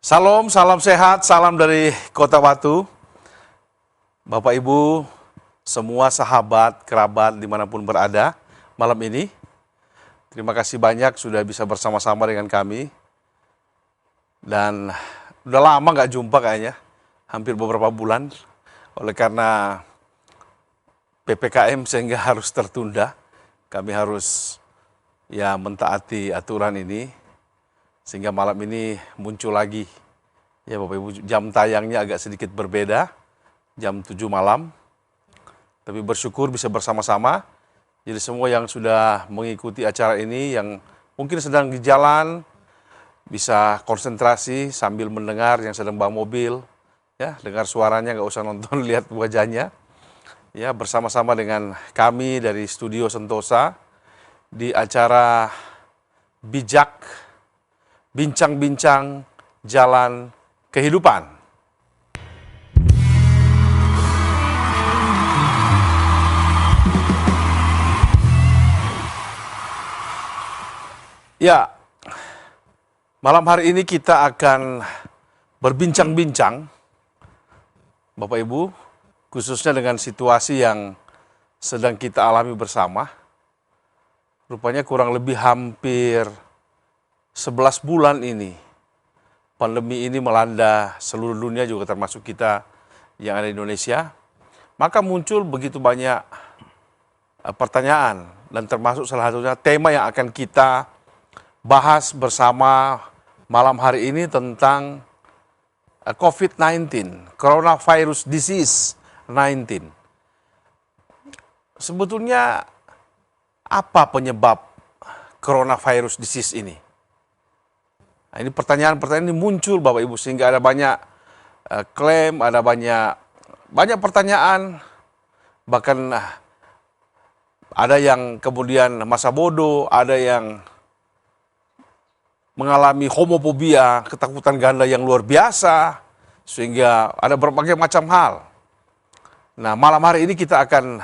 Salam, salam sehat, salam dari Kota Batu. Bapak Ibu, semua sahabat, kerabat dimanapun berada malam ini. Terima kasih banyak sudah bisa bersama-sama dengan kami. Dan udah lama nggak jumpa kayaknya, hampir beberapa bulan. Oleh karena PPKM sehingga harus tertunda. Kami harus mentaati aturan ini. Sehingga malam ini muncul lagi. Ya Bapak Ibu, jam tayangnya agak sedikit berbeda, jam 7 malam. Tapi bersyukur bisa bersama-sama. Jadi semua yang sudah mengikuti acara ini, yang mungkin sedang di jalan, bisa konsentrasi sambil mendengar yang sedang bawa mobil. Ya, dengar suaranya, nggak usah nonton, lihat wajahnya. Ya, bersama-sama dengan kami dari Studio Sentosa di acara Bijak, Bincang-bincang Jalan Kehidupan. Ya, malam hari ini kita akan berbincang-bincang, Bapak Ibu, khususnya dengan situasi yang sedang kita alami bersama. Rupanya kurang lebih hampir 11 bulan ini, pandemi ini melanda seluruh dunia juga termasuk kita yang ada di Indonesia. Maka muncul begitu banyak pertanyaan dan termasuk salah satunya tema yang akan kita bahas bersama malam hari ini tentang COVID-19, Coronavirus Disease 19. Sebetulnya apa penyebab Coronavirus Disease ini? Nah, ini pertanyaan-pertanyaan ini muncul Bapak Ibu sehingga ada banyak klaim, ada banyak pertanyaan, bahkan ada yang kemudian masa bodoh, ada yang mengalami homofobia, ketakutan ganda yang luar biasa, sehingga ada berbagai macam hal. Nah, malam hari ini kita akan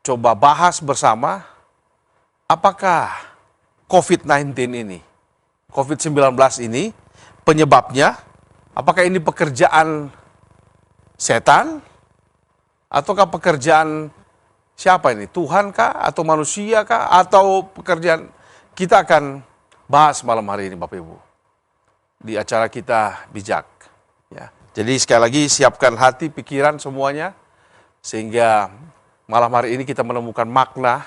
coba bahas bersama apakah COVID-19 ini, COVID-19 ini penyebabnya, apakah ini pekerjaan setan ataukah pekerjaan siapa ini? Tuhan kah atau manusia kah atau pekerjaan? Kita akan bahas malam hari ini Bapak Ibu di acara kita Bijak. Ya. Jadi sekali lagi siapkan hati, pikiran semuanya sehingga malam hari ini kita menemukan makna,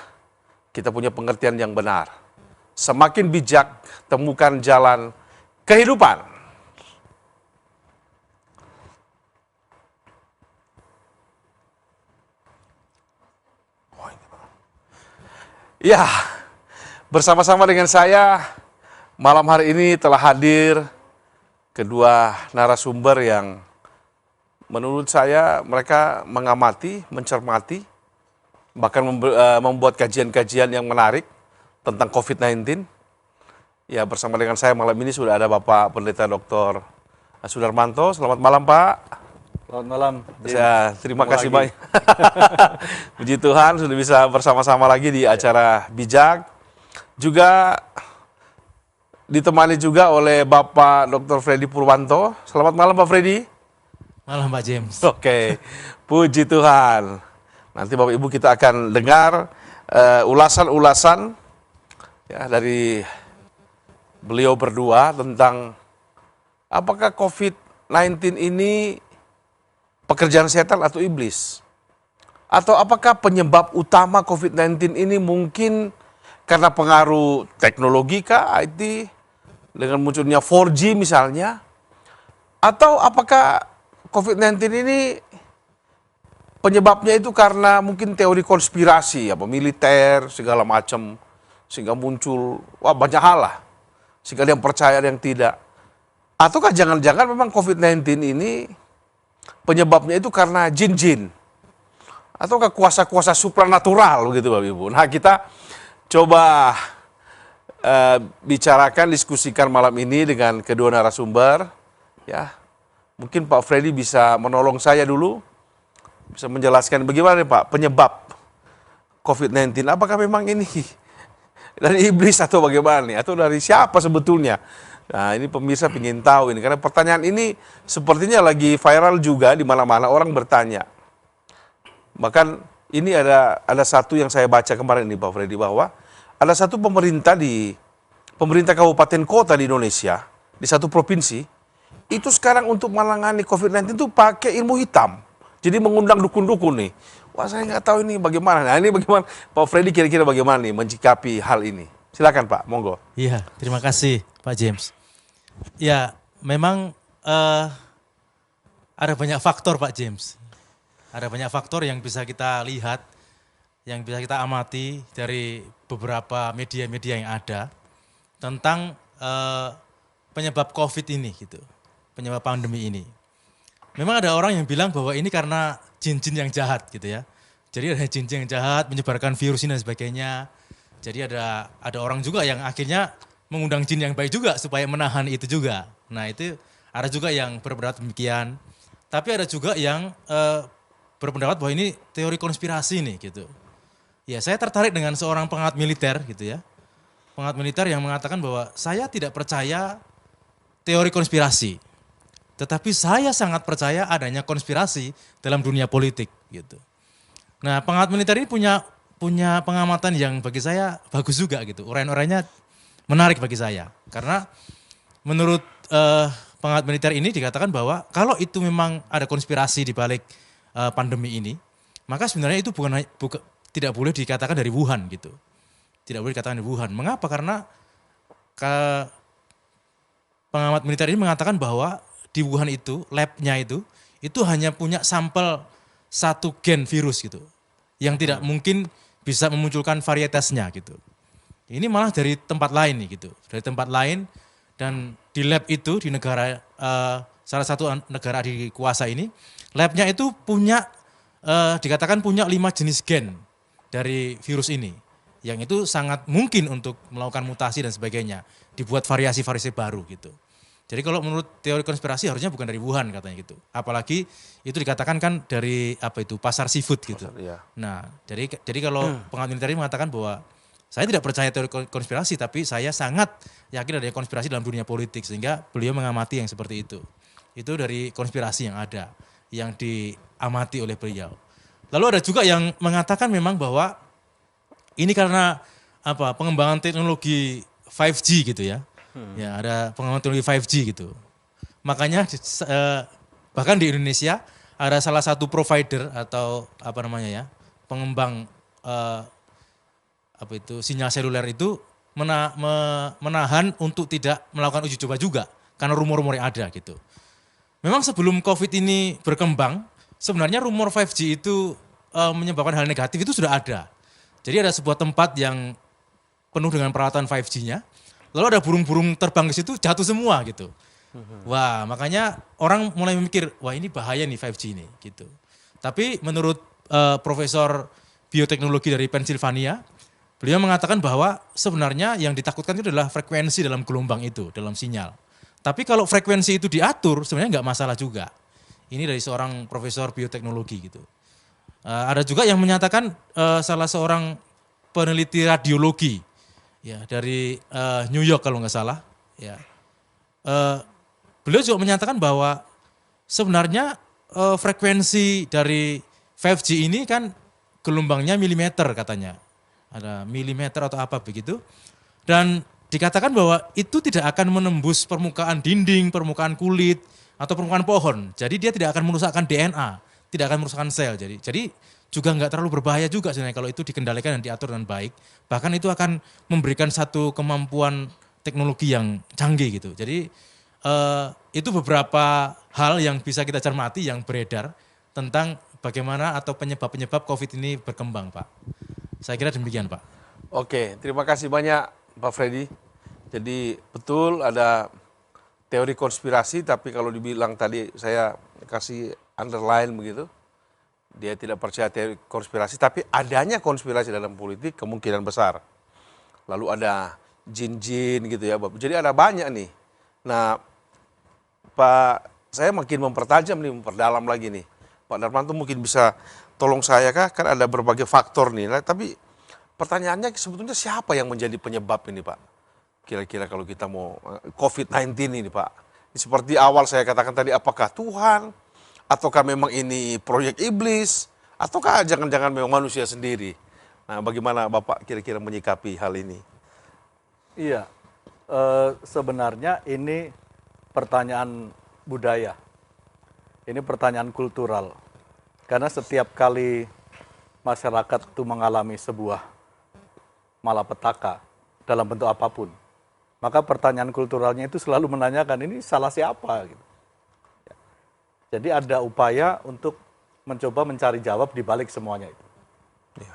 kita punya pengertian yang benar. Semakin bijak, temukan jalan kehidupan. Ya, bersama-sama dengan saya malam hari ini telah hadir kedua narasumber yang menurut saya mereka mengamati, mencermati, bahkan membuat kajian-kajian yang menarik tentang COVID-19. Ya, bersama dengan saya malam ini sudah ada Bapak Pendeta Dr. Sudarmanto. Selamat malam Pak. Selamat malam. Ya, terima kasih banyak. Puji Tuhan sudah bisa bersama-sama lagi di acara Bijak. Juga ditemani juga oleh Bapak Dr. Freddy Purwanto. Selamat malam Pak Freddy. Malam Pak James. Oke, puji Tuhan. Nanti Bapak Ibu kita akan dengar ulasan-ulasan ya dari beliau berdua tentang apakah COVID-19 ini pekerjaan setan atau iblis? Atau apakah penyebab utama COVID-19 ini mungkin karena pengaruh teknologi kah, IT, dengan munculnya 4G misalnya? Atau apakah COVID-19 ini penyebabnya itu karena mungkin teori konspirasi, militer, segala macam, sehingga muncul banyak hal lah. Sehingga ada yang percaya, ada yang tidak. Ataukah jangan-jangan memang COVID-19 ini penyebabnya itu karena jin-jin? Ataukah kuasa-kuasa supranatural begitu Bapak Ibu? Nah, kita coba bicarakan, diskusikan malam ini dengan kedua narasumber. Ya, mungkin Pak Freddy bisa menolong saya dulu, bisa menjelaskan bagaimana nih Pak penyebab COVID-19. Apakah memang ini dari iblis atau bagaimana nih? Atau dari siapa sebetulnya Nah, ini pemirsa ingin tahu ini, karena pertanyaan ini sepertinya lagi viral juga di mana-mana orang bertanya. Bahkan ini ada satu yang saya baca kemarin ini Pak Freddy, bahwa ada satu pemerintah kabupaten kota di Indonesia, di satu provinsi, itu sekarang untuk menangani COVID-19 itu pakai ilmu hitam. Jadi mengundang dukun-dukun nih. Wah, saya nggak tahu ini bagaimana. Nah, ini bagaimana Pak Freddy, kira-kira bagaimana nih mencikapi hal ini? Silakan Pak, monggo. Iya, terima kasih Pak James. Ya, memang ada banyak faktor Pak James. Ada banyak faktor yang bisa kita lihat, yang bisa kita amati dari beberapa media-media yang ada tentang penyebab COVID ini gitu, penyebab pandemi ini. Memang ada orang yang bilang bahwa ini karena jin-jin yang jahat gitu ya. Jadi ada jin-jin yang jahat menyebarkan virus ini dan sebagainya. Jadi ada orang juga yang akhirnya mengundang jin yang baik juga supaya menahan itu juga. Nah itu ada juga yang berpendapat demikian. Tapi ada juga yang berpendapat bahwa ini teori konspirasi nih gitu. Ya saya tertarik dengan seorang pengamat militer gitu ya. Pengamat militer yang mengatakan bahwa saya tidak percaya teori konspirasi. Tetapi saya sangat percaya adanya konspirasi dalam dunia politik gitu. Nah pengamat militer ini punya pengamatan yang bagi saya bagus juga gitu. Uraian-uraiannya menarik bagi saya. Karena menurut pengamat militer ini dikatakan bahwa kalau itu memang ada konspirasi di balik pandemi ini, maka sebenarnya itu tidak boleh dikatakan dari Wuhan gitu. Tidak boleh dikatakan dari Wuhan. Mengapa? Karena pengamat militer ini mengatakan bahwa di Wuhan itu, labnya itu hanya punya sampel satu gen virus gitu. Yang tidak mungkin bisa memunculkan varietasnya gitu. Ini malah dari tempat lain nih gitu. Dari tempat lain dan di lab itu di negara, salah satu negara dikuasa ini, labnya itu punya, dikatakan punya 5 jenis gen dari virus ini. Yang itu sangat mungkin untuk melakukan mutasi dan sebagainya. Dibuat variasi-variasi baru gitu. Jadi kalau menurut teori konspirasi harusnya bukan dari Wuhan katanya gitu. Apalagi itu dikatakan kan dari pasar seafood gitu. Iya. Nah, jadi kalau pengamat militer ini mengatakan bahwa saya tidak percaya teori konspirasi, tapi saya sangat yakin adanya konspirasi dalam dunia politik sehingga beliau mengamati yang seperti itu. Itu dari konspirasi yang ada, yang diamati oleh beliau. Lalu ada juga yang mengatakan memang bahwa ini karena pengembangan teknologi 5G gitu ya. Ya, ada pengembangan teknologi 5G gitu. Makanya bahkan di Indonesia ada salah satu provider atau pengembang sinyal seluler itu menahan untuk tidak melakukan uji coba juga karena rumor-rumor yang ada gitu. Memang sebelum COVID ini berkembang, sebenarnya rumor 5G itu menyebabkan hal negatif itu sudah ada. Jadi ada sebuah tempat yang penuh dengan peralatan 5G-nya, lalu ada burung-burung terbang ke situ jatuh semua gitu. Wah, makanya orang mulai memikir, wah ini bahaya nih 5G ini gitu. Tapi menurut Profesor Bioteknologi dari Pennsylvania, beliau mengatakan bahwa sebenarnya yang ditakutkan itu adalah frekuensi dalam gelombang itu, dalam sinyal. Tapi kalau frekuensi itu diatur, sebenarnya nggak masalah juga. Ini dari seorang profesor bioteknologi gitu. Ada juga yang menyatakan salah seorang peneliti radiologi ya dari New York kalau nggak salah. Ya, beliau juga menyatakan bahwa sebenarnya frekuensi dari 5G ini kan gelombangnya milimeter katanya. Ada milimeter atau apa begitu. Dan dikatakan bahwa itu tidak akan menembus permukaan dinding, permukaan kulit, atau permukaan pohon. Jadi dia tidak akan merusakkan DNA, tidak akan merusakkan sel. Jadi juga nggak terlalu berbahaya juga sebenarnya kalau itu dikendalikan dan diatur dengan baik. Bahkan itu akan memberikan satu kemampuan teknologi yang canggih gitu. Jadi itu beberapa hal yang bisa kita cermati yang beredar tentang bagaimana atau penyebab-penyebab COVID ini berkembang, Pak. Saya kira demikian, Pak. Oke, terima kasih banyak Pak Freddy. Jadi betul ada teori konspirasi, tapi kalau dibilang tadi saya kasih underline begitu, dia tidak percaya teori konspirasi, tapi adanya konspirasi dalam politik kemungkinan besar. Lalu ada jin-jin gitu ya, Bapak. Jadi ada banyak nih. Nah, Pak, saya makin mempertajam nih, memperdalam lagi nih. Pak Darmanto mungkin bisa tolong saya kah? Kan ada berbagai faktor nih. Tapi pertanyaannya sebetulnya siapa yang menjadi penyebab ini, Pak? kira-kira kalau kita mau COVID-19 ini Pak, seperti awal saya katakan tadi, apakah Tuhan, ataukah memang ini proyek iblis, ataukah jangan-jangan memang manusia sendiri? Nah, bagaimana Bapak kira-kira menyikapi hal ini? Iya, sebenarnya ini pertanyaan budaya, ini pertanyaan kultural. Karena setiap kali masyarakat itu mengalami sebuah malapetaka dalam bentuk apapun, maka pertanyaan kulturalnya itu selalu menanyakan ini salah siapa gitu. Jadi ada upaya untuk mencoba mencari jawab di balik semuanya itu.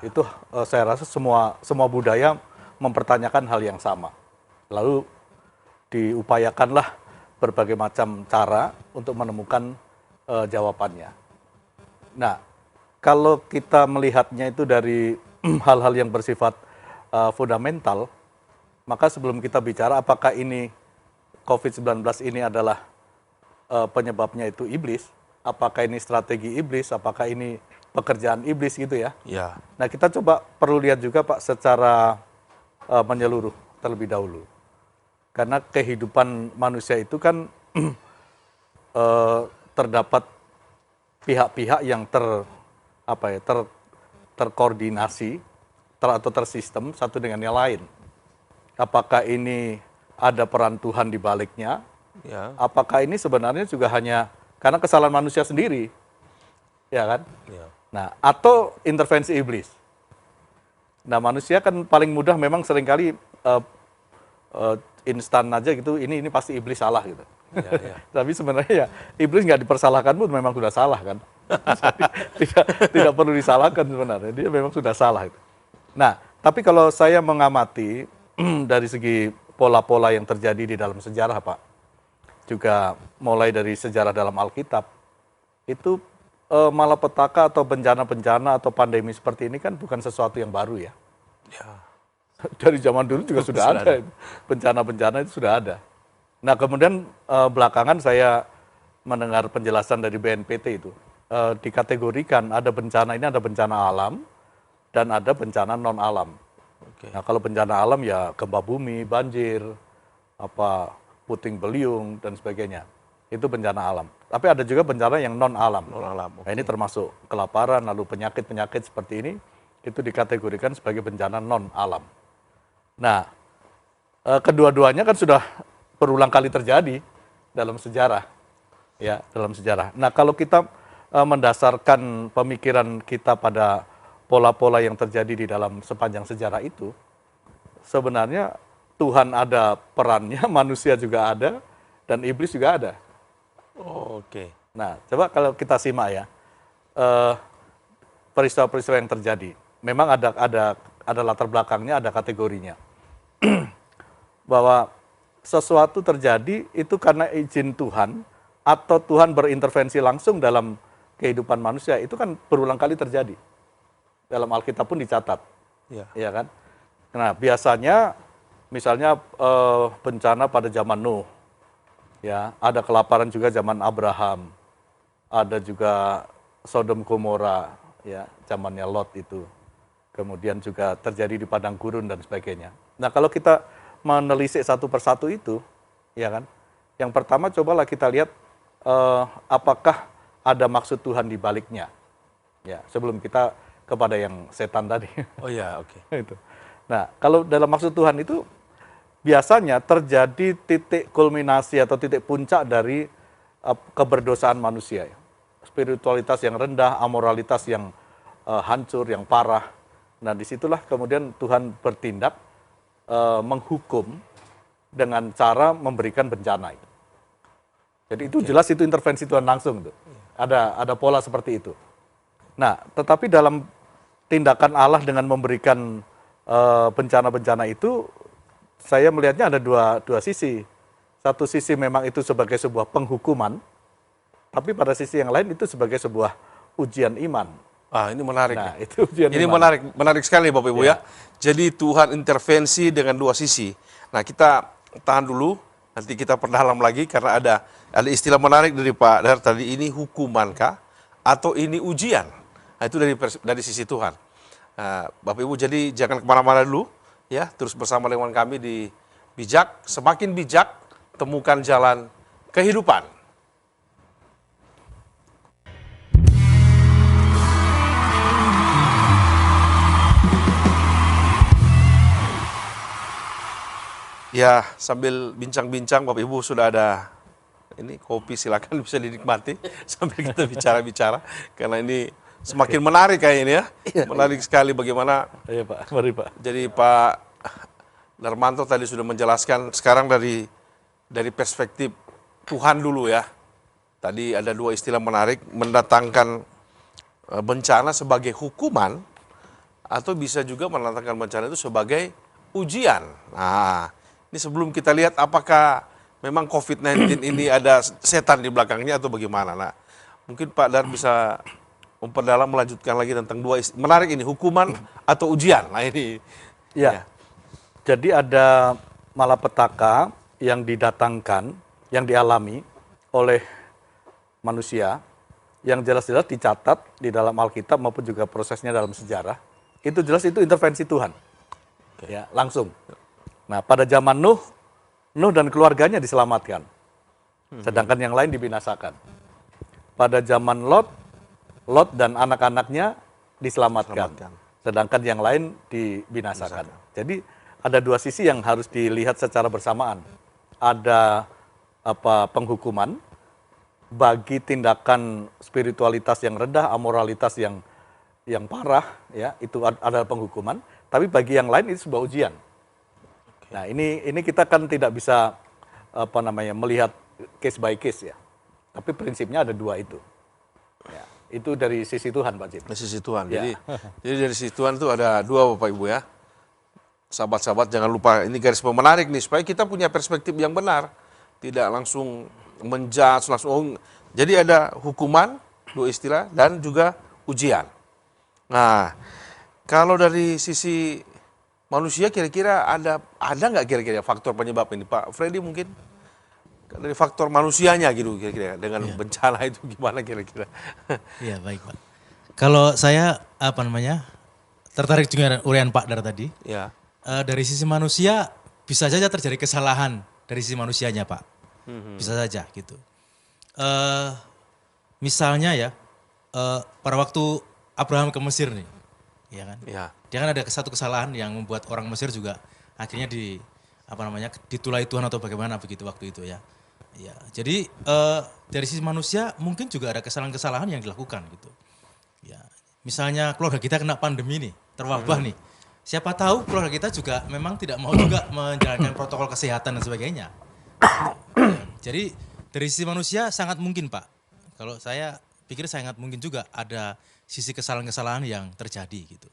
Itu saya rasa semua budaya mempertanyakan hal yang sama. Lalu diupayakanlah berbagai macam cara untuk menemukan jawabannya. Nah, kalau kita melihatnya itu dari hal-hal yang bersifat fundamental, maka sebelum kita bicara apakah ini COVID-19 ini adalah penyebabnya itu iblis, apakah ini strategi iblis, apakah ini pekerjaan iblis gitu ya. Ya. Nah, kita coba perlu lihat juga Pak secara menyeluruh terlebih dahulu. Karena kehidupan manusia itu kan terdapat pihak-pihak yang terkoordinasi atau tersistem satu dengan yang lain. Apakah ini ada peran Tuhan di baliknya? Ya. Apakah ini sebenarnya juga hanya karena kesalahan manusia sendiri? Ya kan? Ya. Nah, atau intervensi iblis. Nah, manusia kan paling mudah memang seringkali instan aja gitu, ini pasti iblis salah gitu. Ya, ya. Tapi sebenarnya ya iblis nggak dipersalahkan pun memang sudah salah kan. Jadi, tidak perlu disalahkan sebenarnya, dia memang sudah salah itu. Nah, tapi kalau saya mengamati dari segi pola-pola yang terjadi di dalam sejarah Pak, juga mulai dari sejarah dalam Alkitab, itu malapetaka atau bencana-bencana atau pandemi seperti ini kan bukan sesuatu yang baru ya. Ya. Dari zaman dulu juga sudah ada. Bencana-bencana itu sudah ada. Nah, kemudian belakangan saya mendengar penjelasan dari BNPT itu. Dikategorikan ada bencana ini, ada bencana alam dan ada bencana non alam. Oke. Nah, kalau bencana alam ya gempa bumi, banjir, puting beliung dan sebagainya. Itu bencana alam. Tapi ada juga bencana yang non alam. Non alam. Nah, ini termasuk kelaparan, lalu penyakit-penyakit seperti ini itu dikategorikan sebagai bencana non alam. Nah, kedua-duanya kan sudah berulang kali terjadi dalam sejarah. Ya, dalam sejarah. Nah, kalau kita mendasarkan pemikiran kita pada pola-pola yang terjadi di dalam sepanjang sejarah itu, sebenarnya Tuhan ada perannya, manusia juga ada, dan iblis juga ada. Oh, oke. Nah, coba kalau kita simak ya, peristiwa-peristiwa yang terjadi. Memang ada latar belakangnya, ada kategorinya. Bahwa sesuatu terjadi itu karena izin Tuhan, atau Tuhan berintervensi langsung dalam kehidupan manusia, itu kan berulang kali terjadi. Dalam Alkitab pun dicatat. Ya. Ya kan? Nah, biasanya misalnya bencana pada zaman Nuh. Ya, ada kelaparan juga zaman Abraham. Ada juga Sodom Gomora, ya, zamannya Lot itu. Kemudian juga terjadi di padang gurun dan sebagainya. Nah, kalau kita menelisik satu persatu itu, ya kan? Yang pertama cobalah kita lihat apakah ada maksud Tuhan di baliknya. Ya, sebelum kita kepada yang setan tadi. Oh ya, oke. Itu. Nah, kalau dalam maksud Tuhan itu biasanya terjadi titik kulminasi atau titik puncak dari keberdosaan manusia. Spiritualitas yang rendah, amoralitas yang hancur, yang parah. Nah, disitulah kemudian Tuhan bertindak menghukum dengan cara memberikan bencana itu. Jadi itu jelas itu intervensi Tuhan langsung tuh. Ada pola seperti itu. Nah, tetapi dalam tindakan Allah dengan memberikan bencana-bencana itu, saya melihatnya ada dua sisi. Satu sisi memang itu sebagai sebuah penghukuman, tapi pada sisi yang lain itu sebagai sebuah ujian iman. Ah, ini menarik. Nah, nih. itu ujian Ini iman. menarik sekali Bapak Ibu ya. Jadi Tuhan intervensi dengan dua sisi. Nah, kita tahan dulu, nanti kita perdalam lagi karena ada istilah menarik dari Pak Dar tadi, ini hukumankah atau ini ujian? Nah, itu dari sisi Tuhan. Nah, Bapak Ibu jadi jangan kemana-mana dulu ya, terus bersama dengan kami di Bijak, semakin bijak, temukan jalan kehidupan. Ya, sambil bincang-bincang Bapak Ibu sudah ada ini kopi, silakan bisa dinikmati sambil kita bicara-bicara karena ini semakin menarik kayak ini ya. Menarik sekali bagaimana. Iya Pak, mari Pak. Jadi Pak Darmanto tadi sudah menjelaskan sekarang dari perspektif Tuhan dulu ya. Tadi ada dua istilah menarik, mendatangkan bencana sebagai hukuman atau bisa juga mendatangkan bencana itu sebagai ujian. Nah, ini sebelum kita lihat apakah memang COVID-19 ini ada setan di belakangnya atau bagaimana. Nah, mungkin Pak Dar bisa memperdalam melanjutkan lagi tentang dua istilah menarik ini, hukuman atau ujian. Nah ini. Ya. Jadi ada malapetaka yang didatangkan, yang dialami oleh manusia, yang jelas-jelas dicatat di dalam Alkitab maupun juga prosesnya dalam sejarah. Itu jelas itu intervensi Tuhan. Ya, langsung. Nah, pada zaman Nuh dan keluarganya diselamatkan. Sedangkan yang lain dibinasakan. Pada zaman Lot dan anak-anaknya diselamatkan. Sedangkan yang lain dibinasakan. Jadi ada dua sisi yang harus dilihat secara bersamaan. Ada penghukuman bagi tindakan spiritualitas yang rendah, amoralitas yang parah, ya itu adalah penghukuman. Tapi bagi yang lain itu sebuah ujian. Nah ini kita kan tidak bisa melihat case by case ya. Tapi prinsipnya ada dua itu. Ya, itu dari sisi Tuhan Pak Jim. Dari sisi Tuhan. Ya. Jadi dari sisi Tuhan itu ada dua Bapak Ibu ya. Sahabat-sahabat jangan lupa ini garis menarik nih supaya kita punya perspektif yang benar, tidak langsung menjudge langsung. Jadi ada hukuman, dua istilah dan juga ujian. Nah, kalau dari sisi manusia kira-kira ada nggak kira-kira faktor penyebab ini Pak Freddy mungkin dari faktor manusianya gitu kira-kira dengan bencana itu gimana kira-kira? Iya baik Pak. Kalau saya tertarik juga uraian Pak Dar tadi. Ya. Dari sisi manusia bisa saja terjadi kesalahan dari sisi manusianya Pak, bisa saja gitu. Misalnya ya, pada waktu Abraham ke Mesir nih, ya kan? Ya. Dia kan ada satu kesalahan yang membuat orang Mesir juga akhirnya ditulai Tuhan atau bagaimana begitu waktu itu ya. Ya, jadi dari sisi manusia mungkin juga ada kesalahan-kesalahan yang dilakukan gitu. Ya, misalnya keluarga kita kena pandemi nih, terwabah nih. Siapa tahu keluarga kita juga memang tidak mau juga menjalankan protokol kesehatan dan sebagainya. Jadi dari sisi manusia sangat mungkin Pak. Kalau saya pikir sangat mungkin juga ada sisi kesalahan-kesalahan yang terjadi gitu.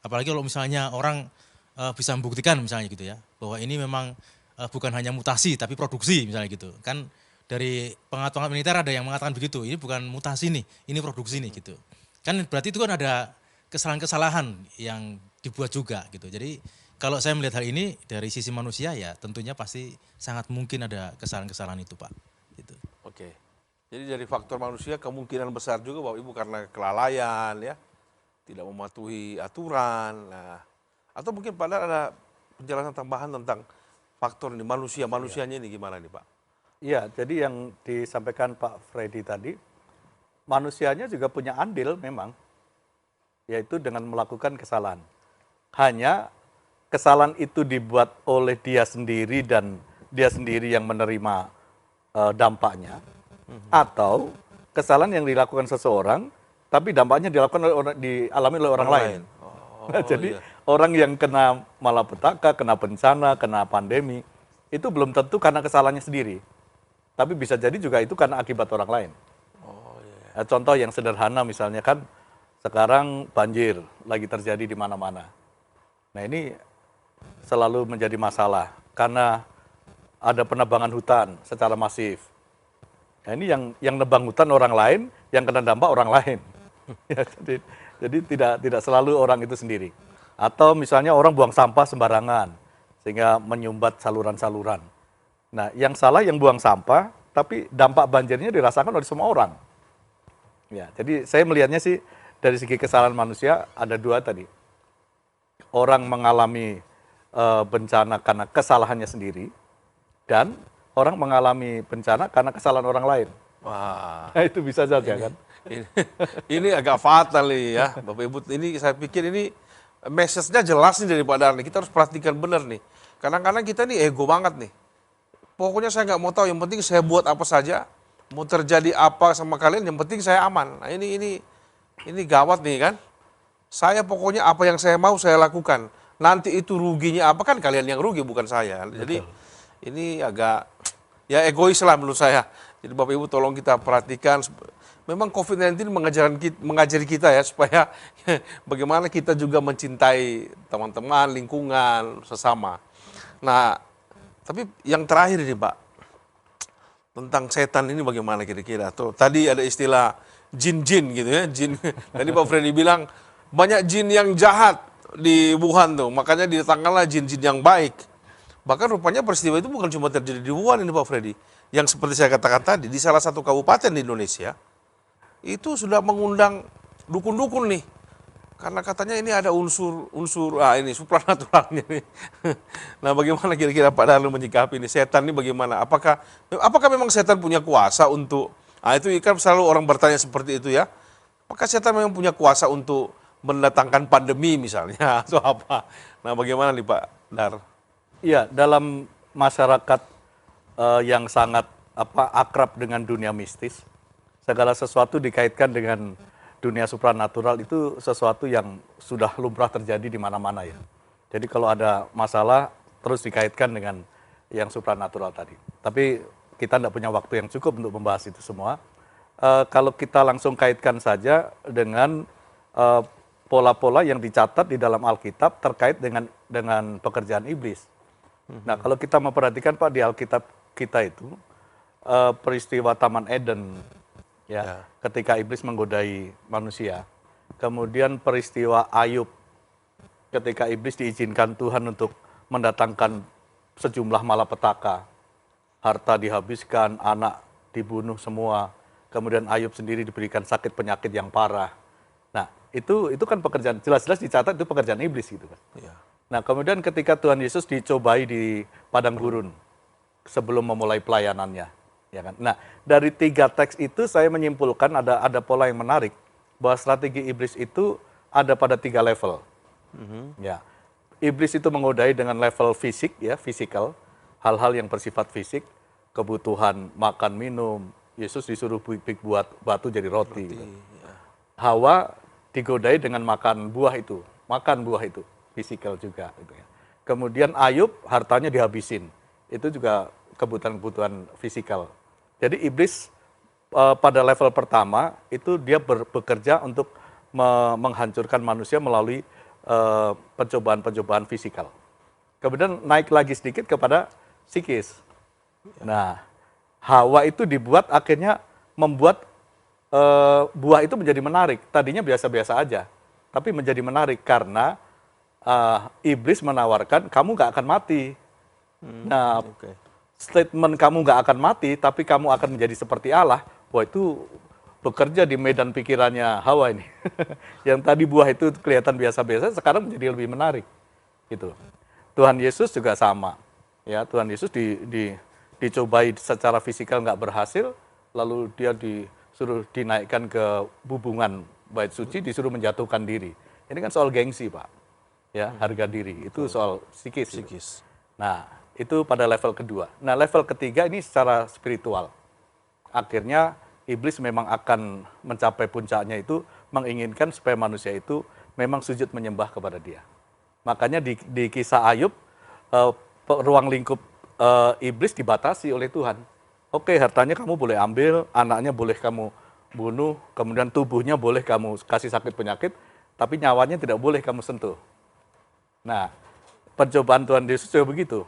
Apalagi kalau misalnya orang bisa membuktikan misalnya gitu ya, bahwa ini memang bukan hanya mutasi tapi produksi misalnya gitu. Kan dari pengetahuan militer ada yang mengatakan begitu, ini bukan mutasi nih, ini produksi nih gitu. Kan berarti itu kan ada kesalahan-kesalahan yang dibuat juga gitu. Jadi kalau saya melihat hal ini dari sisi manusia ya tentunya pasti sangat mungkin ada kesalahan-kesalahan itu Pak. Gitu. Oke. Jadi dari faktor manusia kemungkinan besar juga Bapak Ibu karena kelalaian ya, tidak mematuhi aturan. Nah, atau mungkin padahal ada penjelasan tambahan tentang faktor ini manusianya ini gimana nih Pak? Iya, jadi yang disampaikan Pak Freddy tadi, manusianya juga punya andil memang, yaitu dengan melakukan kesalahan. Hanya kesalahan itu dibuat oleh dia sendiri dan dia sendiri yang menerima dampaknya, atau kesalahan yang dilakukan seseorang, tapi dampaknya dialami oleh orang lain. Jadi orang yang kena malapetaka, kena bencana, kena pandemi, itu belum tentu karena kesalahannya sendiri. Tapi bisa jadi juga itu karena akibat orang lain. Contoh yang sederhana misalnya kan, sekarang banjir lagi terjadi di mana-mana. Nah ini selalu menjadi masalah karena ada penebangan hutan secara masif. Nah ini yang nebang hutan orang lain, yang kena dampak orang lain. Jadi tidak selalu orang itu sendiri. Atau misalnya orang buang sampah sembarangan sehingga menyumbat saluran-saluran. Nah, yang salah yang buang sampah, tapi dampak banjirnya dirasakan oleh semua orang. Ya, jadi saya melihatnya sih dari segi kesalahan manusia ada dua tadi. Orang mengalami bencana karena kesalahannya sendiri, dan orang mengalami bencana karena kesalahan orang lain. Wah, Nah, itu bisa saja kan? ini, ini agak fatal nih ya, Bapak Ibu. Ini saya pikir ini message-nya jelas nih dari Pak Darni. Kita harus perhatikan benar nih. Kadang-kadang kita nih ego banget nih. Pokoknya saya nggak mau tahu, yang penting saya buat apa saja, mau terjadi apa sama kalian, yang penting saya aman. Nah, ini gawat nih kan. Saya pokoknya apa yang saya mau saya lakukan. Nanti itu ruginya apa kan kalian yang rugi bukan saya. Jadi ini agak ya egois lah menurut saya. Jadi Bapak Ibu tolong kita perhatikan. Memang COVID-19 mengajari kita ya supaya bagaimana kita juga mencintai teman-teman, lingkungan, sesama. Nah, tapi yang terakhir ini Pak, tentang setan ini bagaimana kira-kira? Tuh, tadi ada istilah jin-jin gitu ya, jin. Tadi Pak Freddy bilang banyak jin yang jahat di Wuhan tuh, makanya didatangkanlah jin-jin yang baik. Bahkan rupanya peristiwa itu bukan cuma terjadi di Wuhan ini Pak Freddy. Yang seperti saya katakan tadi, di salah satu kabupaten di Indonesia, itu sudah mengundang dukun-dukun nih. Karena katanya ini ada unsur ini supranaturalnya nih. Nah, bagaimana kira-kira Pak Darlu menyikapi ini setan ini bagaimana? Apakah memang setan punya kuasa untuk itu kan selalu orang bertanya seperti itu ya. Apakah setan memang punya kuasa untuk mendatangkan pandemi misalnya atau apa? Nah, bagaimana nih Pak Dar? Iya, dalam masyarakat yang sangat akrab dengan dunia mistis, segala sesuatu dikaitkan dengan dunia supranatural itu sesuatu yang sudah lumrah terjadi di mana-mana ya. Jadi kalau ada masalah terus dikaitkan dengan yang supranatural tadi. Tapi kita tidak punya waktu yang cukup untuk membahas itu semua. Kalau kita langsung kaitkan saja dengan pola-pola yang dicatat di dalam Alkitab terkait dengan pekerjaan iblis. Nah, kalau kita memperhatikan Pak di Alkitab kita itu peristiwa Taman Eden ya, ketika iblis menggodai manusia. Kemudian peristiwa Ayub ketika iblis diizinkan Tuhan untuk mendatangkan sejumlah malapetaka. Harta dihabiskan, anak dibunuh semua. Kemudian Ayub sendiri diberikan sakit penyakit yang parah. Nah, itu kan pekerjaan jelas-jelas dicatat itu pekerjaan iblis gitu kan. Ya. Nah, kemudian ketika Tuhan Yesus dicobai di padang gurun sebelum memulai pelayanannya. Ya kan? Nah, dari 3 teks itu saya menyimpulkan ada pola yang menarik bahwa strategi iblis itu ada pada 3 level. Ya, iblis itu menggodai dengan level fisik ya, fisikal, hal-hal yang bersifat fisik, kebutuhan makan minum. Yesus disuruh buat batu jadi roti. Gitu. Hawa digodai dengan makan buah itu, fisikal juga. Gitu ya. Kemudian Ayub hartanya dihabisin, itu juga kebutuhan fisikal. Jadi iblis pada level pertama itu dia bekerja untuk menghancurkan manusia melalui pencobaan-pencobaan fisikal. Kemudian naik lagi sedikit kepada psikis. Nah, Hawa itu dibuat akhirnya membuat buah itu menjadi menarik. Tadinya biasa-biasa aja, tapi menjadi menarik karena iblis menawarkan kamu nggak akan mati. Nah, statement kamu nggak akan mati, tapi kamu akan menjadi seperti Allah, wah itu bekerja di medan pikirannya Hawa ini. Yang tadi buah itu kelihatan biasa-biasa, sekarang menjadi lebih menarik. Gitu. Tuhan Yesus juga sama. Ya, Tuhan Yesus dicobai secara fisikal nggak berhasil, lalu dia disuruh dinaikkan ke bubungan bait suci, disuruh menjatuhkan diri. Ini kan soal gengsi, Pak. Ya, harga diri. Itu soal psikis. Nah, itu pada level kedua. Nah, level ketiga ini secara spiritual. Akhirnya iblis memang akan mencapai puncaknya itu menginginkan supaya manusia itu memang sujud menyembah kepada dia. Makanya di kisah Ayub, ruang lingkup iblis dibatasi oleh Tuhan. Oke, hartanya kamu boleh ambil, anaknya boleh kamu bunuh, kemudian tubuhnya boleh kamu kasih sakit penyakit, tapi nyawanya tidak boleh kamu sentuh. Nah, pencobaan Tuhan Yesus juga begitu.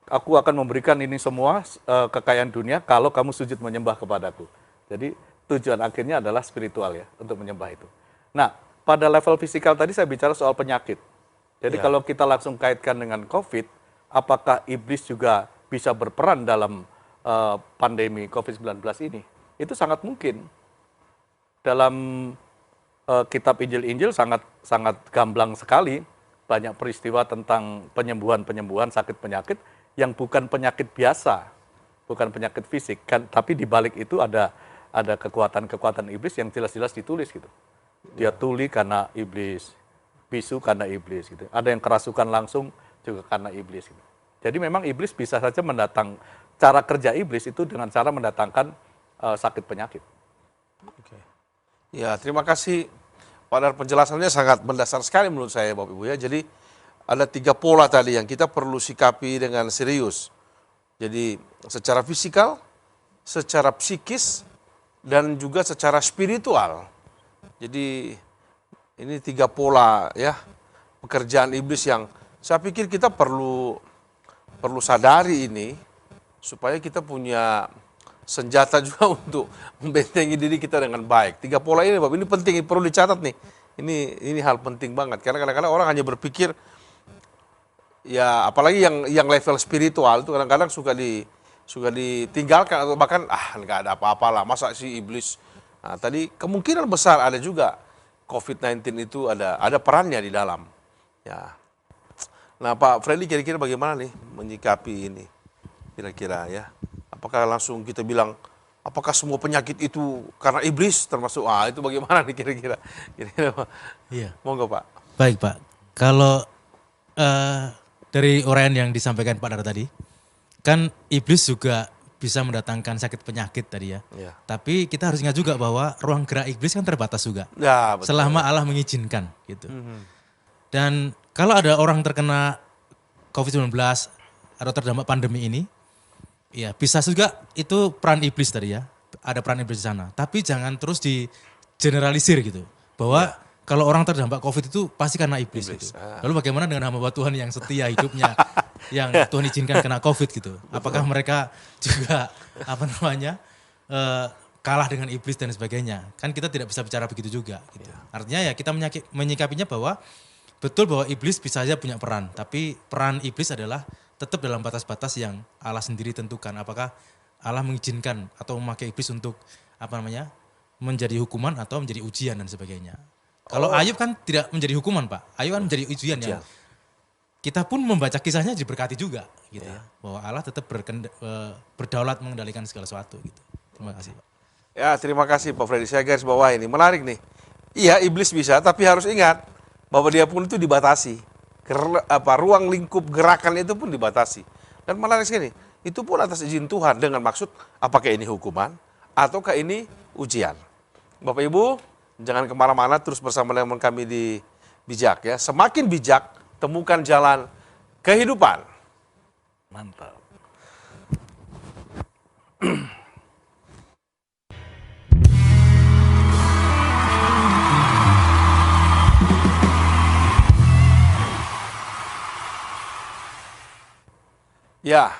Aku akan memberikan ini semua kekayaan dunia kalau kamu sujud menyembah kepadaku. Jadi tujuan akhirnya adalah spiritual ya, untuk menyembah itu. Nah, pada level fisikal tadi saya bicara soal penyakit. Jadi kalau kita langsung kaitkan dengan COVID, apakah iblis juga bisa berperan dalam pandemi COVID-19 ini? Itu sangat mungkin. Dalam kitab Injil-Injil sangat gamblang sekali banyak peristiwa tentang penyembuhan-penyembuhan sakit penyakit yang bukan penyakit biasa, bukan penyakit fisik, kan, tapi di balik itu ada kekuatan-kekuatan iblis yang jelas-jelas ditulis gitu. Dia tuli karena iblis, bisu karena iblis gitu. Ada yang kerasukan langsung juga karena iblis gitu. Jadi memang iblis bisa saja cara kerja iblis itu dengan cara mendatangkan sakit penyakit. Oke. Ya, terima kasih Pak Dar, penjelasannya sangat mendasar sekali menurut saya Bapak Ibu ya. Jadi ada 3 pola tadi yang kita perlu sikapi dengan serius. Jadi secara fisikal, secara psikis, dan juga secara spiritual. Jadi ini 3 pola ya pekerjaan iblis yang saya pikir kita perlu sadari ini supaya kita punya senjata juga untuk membentengi diri kita dengan baik. 3 pola ini Bapak, ini penting, ini perlu dicatat nih. Ini hal penting banget karena kadang-kadang orang hanya berpikir ya, apalagi yang level spiritual itu kadang-kadang suka ditinggalkan atau bahkan nggak ada apa-apalah, masa si iblis. Nah, tadi kemungkinan besar ada juga COVID-19 itu ada perannya di dalam. Ya. Nah, Pak Freddy kira-kira bagaimana nih menyikapi ini? Kira-kira ya. Apakah langsung kita bilang apakah semua penyakit itu karena iblis termasuk itu bagaimana nih kira-kira? Pak. Iya. Monggo Pak. Baik Pak, kalau dari uraian yang disampaikan Pak Dar tadi, kan iblis juga bisa mendatangkan sakit penyakit tadi ya. Ya. Tapi kita harus ingat juga bahwa ruang gerak iblis kan terbatas juga. Ya, betul. Selama Allah mengizinkan gitu. Dan kalau ada orang terkena COVID-19 atau terdampak pandemi ini, ya bisa juga itu peran iblis tadi ya. Ada peran iblis di sana. Tapi jangan terus di generalisir gitu. Bahwa kalau orang terdampak COVID itu pasti karena iblis. Gitu. Lalu bagaimana dengan hamba Tuhan yang setia hidupnya, yang Tuhan izinkan kena COVID gitu? Apakah mereka juga kalah dengan iblis dan sebagainya? Kan kita tidak bisa bicara begitu juga. Gitu. Artinya ya kita menyikapinya bahwa betul bahwa iblis bisa saja punya peran, tapi peran iblis adalah tetap dalam batas-batas yang Allah sendiri tentukan. Apakah Allah mengizinkan atau memakai iblis untuk menjadi hukuman atau menjadi ujian dan sebagainya? Kalau Ayub kan tidak menjadi hukuman Pak, Ayub kan menjadi ujian yang kita pun membaca kisahnya diberkati juga gitu ya. Bahwa Allah tetap berdaulat mengendalikan segala sesuatu gitu. Terima kasih Pak. Ya, terima kasih Pak Freddy. Saya garis bawah ini, menarik nih. Iya, iblis bisa, tapi harus ingat bahwa dia pun itu dibatasi. Ruang lingkup gerakan itu pun dibatasi. Dan menarik sekali, itu pun atas izin Tuhan dengan maksud apakah ini hukuman ataukah ini ujian. Bapak Ibu, jangan kemana-mana, terus bersama dengan kami di Bijak ya. Semakin bijak, temukan jalan kehidupan. Mantap. Ya,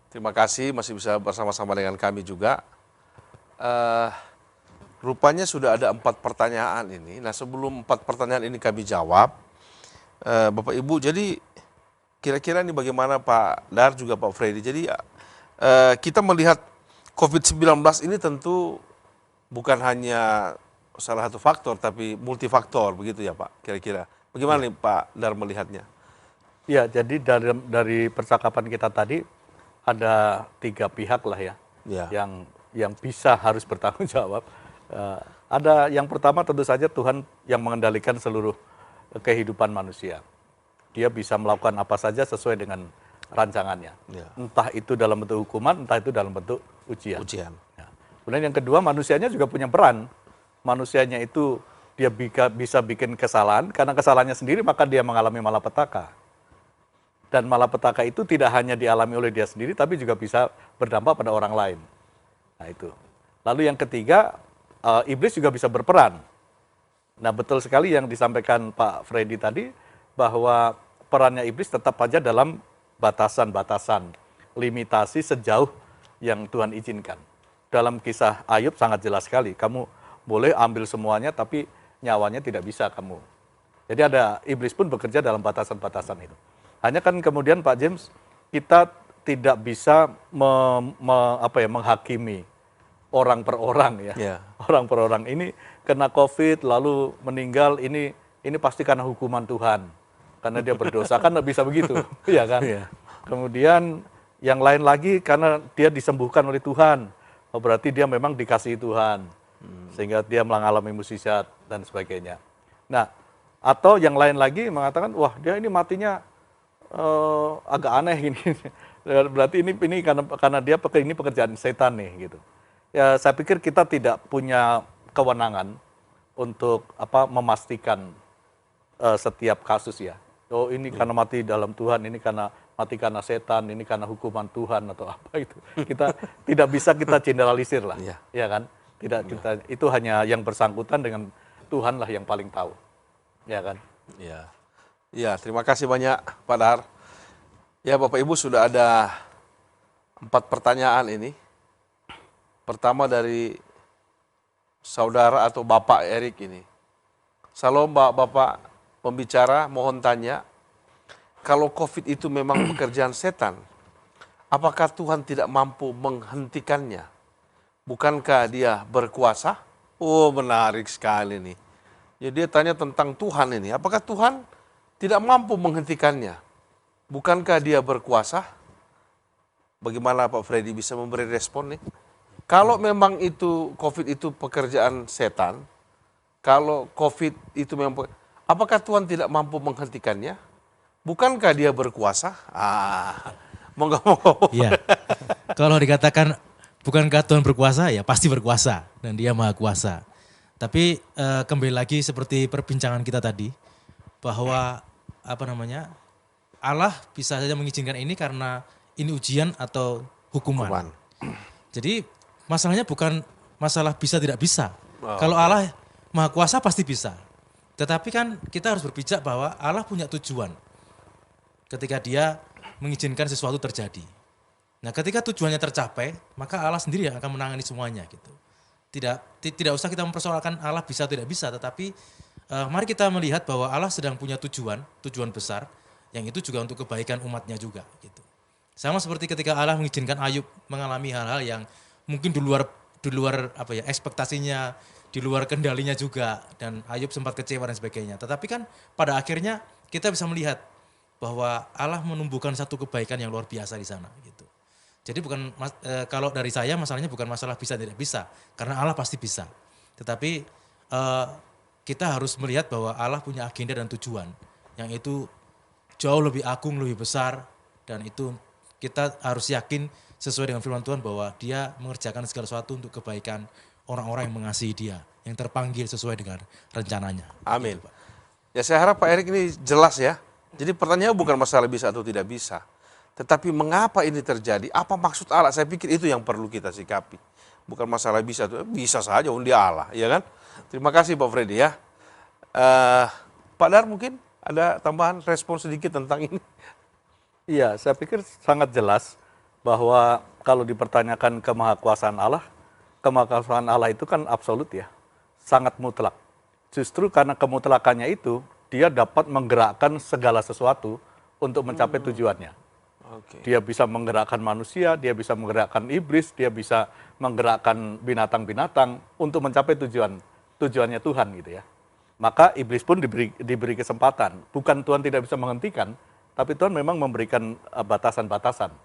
terima kasih masih bisa bersama-sama dengan kami juga. Rupanya sudah ada 4 pertanyaan ini. Nah, sebelum 4 pertanyaan ini kami jawab, Bapak Ibu, jadi kira-kira ini bagaimana Pak Dar juga Pak Freddy. Jadi kita melihat COVID-19 ini tentu bukan hanya salah satu faktor, tapi multifaktor begitu ya Pak, kira-kira. Bagaimana nih Pak Dar melihatnya? Ya, jadi dari percakapan kita tadi ada 3 pihak lah ya, yang bisa harus bertanggung jawab. Ada yang pertama tentu saja Tuhan yang mengendalikan seluruh kehidupan manusia. Dia bisa melakukan apa saja sesuai dengan rancangannya. Ya. Entah itu dalam bentuk hukuman, entah itu dalam bentuk ujian. Ya. Kemudian yang kedua, manusianya juga punya peran. Manusianya itu dia bisa bikin kesalahan, karena kesalahannya sendiri maka dia mengalami malapetaka. Dan malapetaka itu tidak hanya dialami oleh dia sendiri, tapi juga bisa berdampak pada orang lain. Nah itu. Lalu yang ketiga, iblis juga bisa berperan. Nah betul sekali yang disampaikan Pak Freddy tadi, bahwa perannya iblis tetap saja dalam batasan-batasan, limitasi sejauh yang Tuhan izinkan. Dalam kisah Ayub sangat jelas sekali, kamu boleh ambil semuanya, tapi nyawanya tidak bisa kamu. Jadi ada iblis pun bekerja dalam batasan-batasan itu. Hanya kan kemudian Pak James, kita tidak bisa menghakimi orang per orang ya. Orang per orang ini kena COVID lalu meninggal, ini pasti karena hukuman Tuhan. karena dia berdosa, kan nggak bisa begitu, ya kan? Iya. Kemudian yang lain lagi karena dia disembuhkan oleh Tuhan, oh, berarti dia memang dikasihi Tuhan, sehingga dia mengalami mukjizat dan sebagainya. Nah, atau yang lain lagi mengatakan, wah dia ini matinya agak aneh ini, berarti ini karena dia ini pekerjaan setan nih gitu. Ya saya pikir kita tidak punya kewenangan untuk memastikan setiap kasus ya. Oh ini karena mati dalam Tuhan, ini karena mati karena setan, ini karena hukuman Tuhan atau apa itu. Kita tidak bisa kita generalisir lah, ya kan? Tidak kita itu hanya yang bersangkutan dengan Tuhan lah yang paling tahu, ya kan? Ya, ya terima kasih banyak Pak Dar. Ya Bapak Ibu sudah ada 4 pertanyaan ini. Pertama dari saudara atau Bapak Erik ini. Salam Bapak pembicara, mohon tanya, kalau COVID itu memang pekerjaan setan, apakah Tuhan tidak mampu menghentikannya? Bukankah dia berkuasa? Oh menarik sekali nih. Jadi dia tanya tentang Tuhan ini, apakah Tuhan tidak mampu menghentikannya? Bukankah dia berkuasa? Bagaimana Pak Freddy bisa memberi respon nih? Kalau memang itu COVID itu pekerjaan setan, kalau COVID itu memang, apakah Tuhan tidak mampu menghentikannya? Bukankah dia berkuasa? Monggo. Iya. Kalau dikatakan bukankah Tuhan berkuasa, ya pasti berkuasa dan dia maha kuasa. Tapi kembali lagi seperti perbincangan kita tadi, bahwa Allah bisa saja mengizinkan ini karena ini ujian atau hukuman. Jadi masalahnya bukan masalah bisa tidak bisa. Kalau Allah maha kuasa pasti bisa. Tetapi kan kita harus berpijak bahwa Allah punya tujuan ketika dia mengizinkan sesuatu terjadi. Nah ketika tujuannya tercapai, maka Allah sendiri yang akan menangani semuanya gitu. Tidak usah kita mempersoalkan Allah bisa atau tidak bisa, tetapi mari kita melihat bahwa Allah sedang punya tujuan besar, yang itu juga untuk kebaikan umatnya juga gitu. Sama seperti ketika Allah mengizinkan Ayub mengalami hal-hal yang mungkin di luar ekspektasinya, di luar kendalinya juga, dan Ayub sempat kecewa dan sebagainya. Tetapi kan pada akhirnya kita bisa melihat bahwa Allah menumbuhkan satu kebaikan yang luar biasa di sana gitu. Jadi kalau dari saya masalahnya bukan masalah bisa tidak bisa, karena Allah pasti bisa. Tetapi kita harus melihat bahwa Allah punya agenda dan tujuan yang itu jauh lebih agung, lebih besar, dan itu kita harus yakin sesuai dengan firman Tuhan bahwa dia mengerjakan segala sesuatu untuk kebaikan orang-orang yang mengasihi dia, yang terpanggil sesuai dengan rencananya. Amin. Ya saya harap Pak Erik ini jelas ya. Jadi pertanyaannya bukan masalah bisa atau tidak bisa. Tetapi mengapa ini terjadi? Apa maksud Allah? Saya pikir itu yang perlu kita sikapi. Bukan masalah bisa atau bisa saja, dia Allah, ya kan? Terima kasih Pak Freddy ya. Pak Dar mungkin ada tambahan respon sedikit tentang ini? Iya, saya pikir sangat jelas bahwa kalau dipertanyakan kemahakuasaan Allah itu kan absolut ya, sangat mutlak. Justru karena kemutlakannya itu, dia dapat menggerakkan segala sesuatu untuk mencapai tujuannya. Dia bisa menggerakkan manusia, dia bisa menggerakkan iblis, dia bisa menggerakkan binatang-binatang untuk mencapai tujuannya Tuhan gitu ya. Maka iblis pun diberi kesempatan. Bukan Tuhan tidak bisa menghentikan, tapi Tuhan memang memberikan batasan-batasan.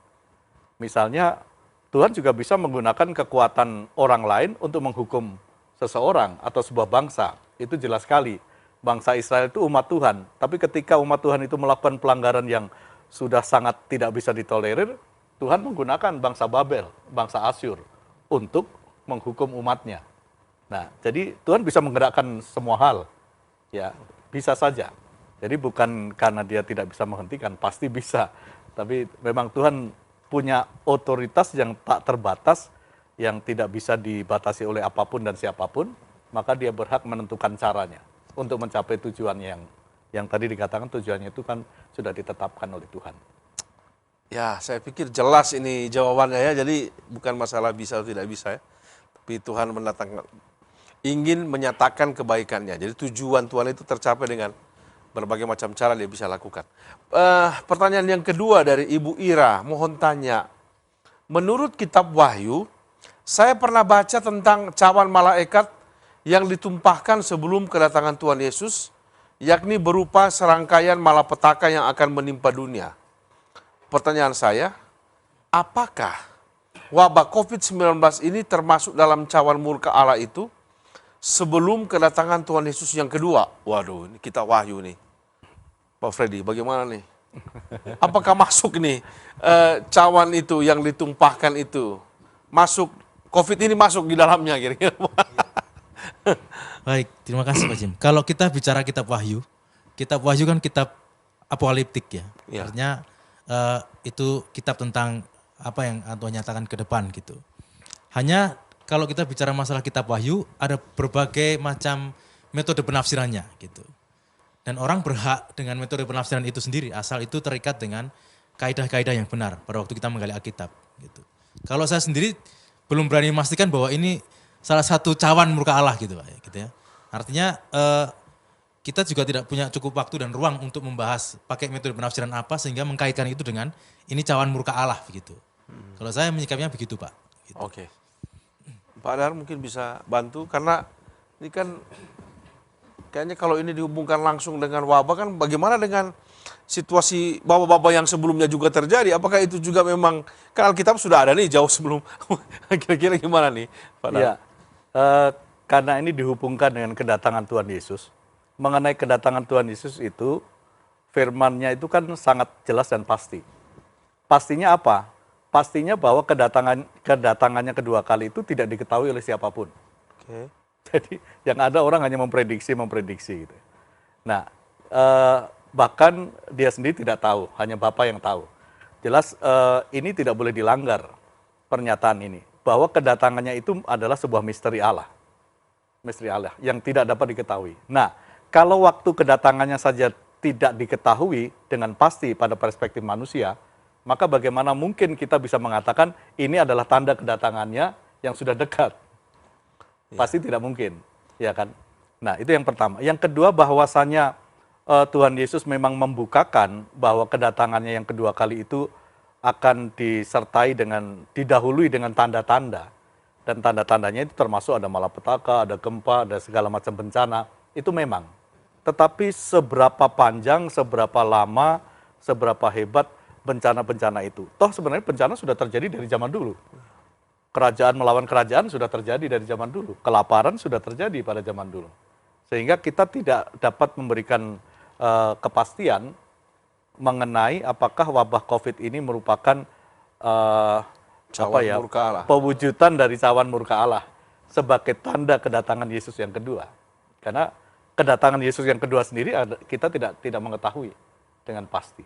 Misalnya Tuhan juga bisa menggunakan kekuatan orang lain untuk menghukum seseorang atau sebuah bangsa. Itu jelas sekali. Bangsa Israel itu umat Tuhan. Tapi ketika umat Tuhan itu melakukan pelanggaran yang sudah sangat tidak bisa ditolerir, Tuhan menggunakan bangsa Babel, bangsa Asyur untuk menghukum umatnya. Nah, jadi Tuhan bisa menggerakkan semua hal. Ya, bisa saja. Jadi bukan karena dia tidak bisa menghentikan, pasti bisa. Tapi memang Tuhan punya otoritas yang tak terbatas, yang tidak bisa dibatasi oleh apapun dan siapapun, maka dia berhak menentukan caranya untuk mencapai tujuannya yang tadi dikatakan tujuannya itu kan sudah ditetapkan oleh Tuhan. Ya, saya pikir jelas ini jawabannya ya. Jadi bukan masalah bisa atau tidak bisa ya. Tapi Tuhan ingin menyatakan kebaikannya. Jadi tujuan Tuhan itu tercapai dengan berbagai macam cara dia bisa lakukan. Pertanyaan yang kedua dari Ibu Ira, mohon tanya. Menurut kitab Wahyu, saya pernah baca tentang cawan malaikat yang ditumpahkan sebelum kedatangan Tuhan Yesus, yakni berupa serangkaian malapetaka yang akan menimpa dunia. Pertanyaan saya, apakah wabah COVID-19 ini termasuk dalam cawan murka Allah itu sebelum kedatangan Tuhan Yesus yang kedua? Waduh, ini kita wahyu nih. Pak Freddy, bagaimana nih? Apakah masuk nih cawan itu yang ditumpahkan itu? Masuk, COVID ini masuk di dalamnya kira-kira. Baik, terima kasih Pak Jim. Kalau kita bicara kitab Wahyu kan kitab apokaliptik ya. Ya. Artinya itu kitab tentang apa yang Tuhan nyatakan ke depan gitu. Hanya kalau kita bicara masalah kitab Wahyu, ada berbagai macam metode penafsirannya gitu. Dan orang berhak dengan metode penafsiran itu sendiri, asal itu terikat dengan kaidah-kaidah yang benar pada waktu kita menggali Alkitab gitu. Kalau saya sendiri belum berani memastikan bahwa ini salah satu cawan murka Allah gitu Pak, gitu ya. Artinya kita juga tidak punya cukup waktu dan ruang untuk membahas pakai metode penafsiran apa sehingga mengkaitkan itu dengan ini cawan murka Allah begitu. Kalau saya menyikapnya begitu Pak. Gitu. Oke. Pak Dar mungkin bisa bantu karena ini kan kayaknya kalau ini dihubungkan langsung dengan wabah kan bagaimana dengan situasi wabah-wabah yang sebelumnya juga terjadi? Apakah itu juga memang, kan Alkitab sudah ada nih jauh sebelum, kira-kira gimana nih Pak Dar? Iya, karena ini dihubungkan dengan kedatangan Tuhan Yesus. Mengenai kedatangan Tuhan Yesus itu, firman-Nya itu kan sangat jelas dan pasti. Pastinya apa? Pastinya bahwa kedatangannya kedua kali itu tidak diketahui oleh siapapun. Oke. Jadi yang ada orang hanya memprediksi gitu. Nah, bahkan dia sendiri tidak tahu, hanya Bapa yang tahu. Jelas ini tidak boleh dilanggar pernyataan ini, bahwa kedatangannya itu adalah sebuah misteri Allah yang tidak dapat diketahui. Nah, kalau waktu kedatangannya saja tidak diketahui dengan pasti pada perspektif manusia, maka bagaimana mungkin kita bisa mengatakan ini adalah tanda kedatangannya yang sudah dekat? Pasti tidak mungkin, ya kan? Nah, itu yang pertama. Yang kedua, bahwasannya Tuhan Yesus memang membukakan bahwa kedatangannya yang kedua kali itu akan didahului dengan tanda-tanda. Dan tanda-tandanya itu termasuk ada malapetaka, ada gempa, ada segala macam bencana. Itu memang. Tetapi seberapa panjang, seberapa lama, seberapa hebat bencana-bencana itu. Toh sebenarnya bencana sudah terjadi dari zaman dulu. Kerajaan melawan kerajaan sudah terjadi dari zaman dulu. Kelaparan sudah terjadi pada zaman dulu. Sehingga kita tidak dapat memberikan kepastian mengenai apakah wabah COVID ini merupakan Cawan murka Allah. pewujudan dari cawan murka Allah sebagai tanda kedatangan Yesus yang kedua. Karena kedatangan Yesus yang kedua sendiri kita tidak mengetahui dengan pasti.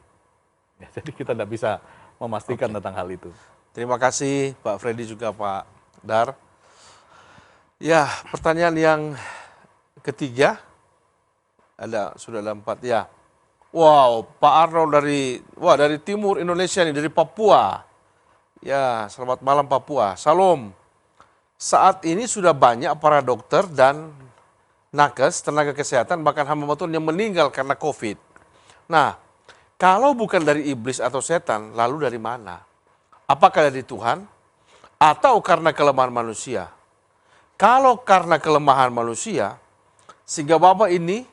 Ya, jadi kita tidak bisa memastikan tentang hal itu. Terima kasih Pak Freddy juga Pak Dar. Ya, pertanyaan yang ketiga, sudah ada 4 ya. Wow, Pak Arnold dari timur Indonesia nih, dari Papua. Ya, selamat malam Papua. Salam. Saat ini sudah banyak para dokter dan nakes, tenaga kesehatan, bahkan hamba Tuhan yang meninggal karena COVID. Nah, kalau bukan dari iblis atau setan, lalu dari mana? Apakah dari Tuhan atau karena kelemahan manusia? Kalau karena kelemahan manusia, sehingga wabah ini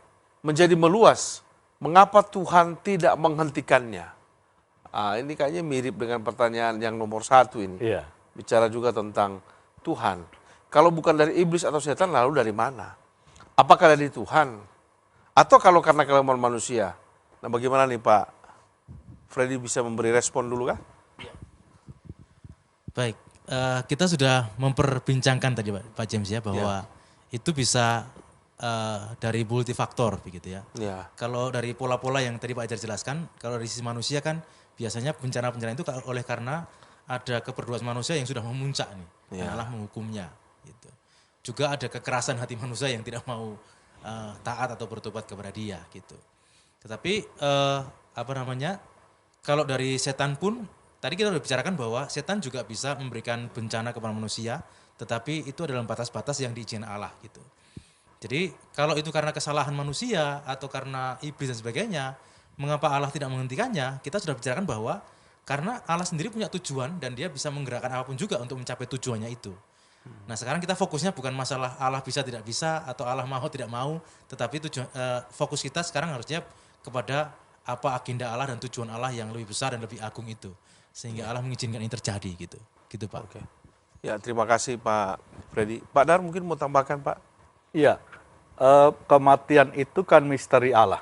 menjadi meluas, mengapa Tuhan tidak menghentikannya? Ini kayaknya mirip dengan pertanyaan yang nomor 1 ini. Iya. Bicara juga tentang Tuhan. Kalau bukan dari iblis atau setan, lalu dari mana? Apakah dari Tuhan? Atau kalau karena kelemahan manusia? Nah, bagaimana nih Pak Freddy, bisa memberi respon dulu kah? Baik, kita sudah memperbincangkan tadi Pak James ya bahwa itu bisa dari multifaktor begitu ya. Ya. Kalau dari pola-pola yang tadi Pak Ajar jelaskan, kalau dari sisi manusia kan biasanya bencana-bencana itu oleh karena ada keberdoaan manusia yang sudah memuncak nih, dan Allah menghukumnya. Gitu. Juga ada kekerasan hati manusia yang tidak mau taat atau bertobat kepada Dia gitu. Tetapi kalau dari setan pun tadi kita sudah bicarakan bahwa setan juga bisa memberikan bencana kepada manusia, tetapi itu adalah batas-batas yang diizinkan Allah gitu. Jadi kalau itu karena kesalahan manusia atau karena iblis dan sebagainya, mengapa Allah tidak menghentikannya? Kita sudah bicarakan bahwa karena Allah sendiri punya tujuan dan Dia bisa menggerakkan apapun juga untuk mencapai tujuannya itu. Nah sekarang kita fokusnya bukan masalah Allah bisa tidak bisa atau Allah mau tidak mau, tetapi fokus kita sekarang harusnya kepada apa agenda Allah dan tujuan Allah yang lebih besar dan lebih agung itu, sehingga Allah mengizinkan ini terjadi gitu Pak. Oke. Ya, terima kasih Pak Freddy. Pak Dar mungkin mau tambahkan Pak? Iya, kematian itu kan misteri Allah.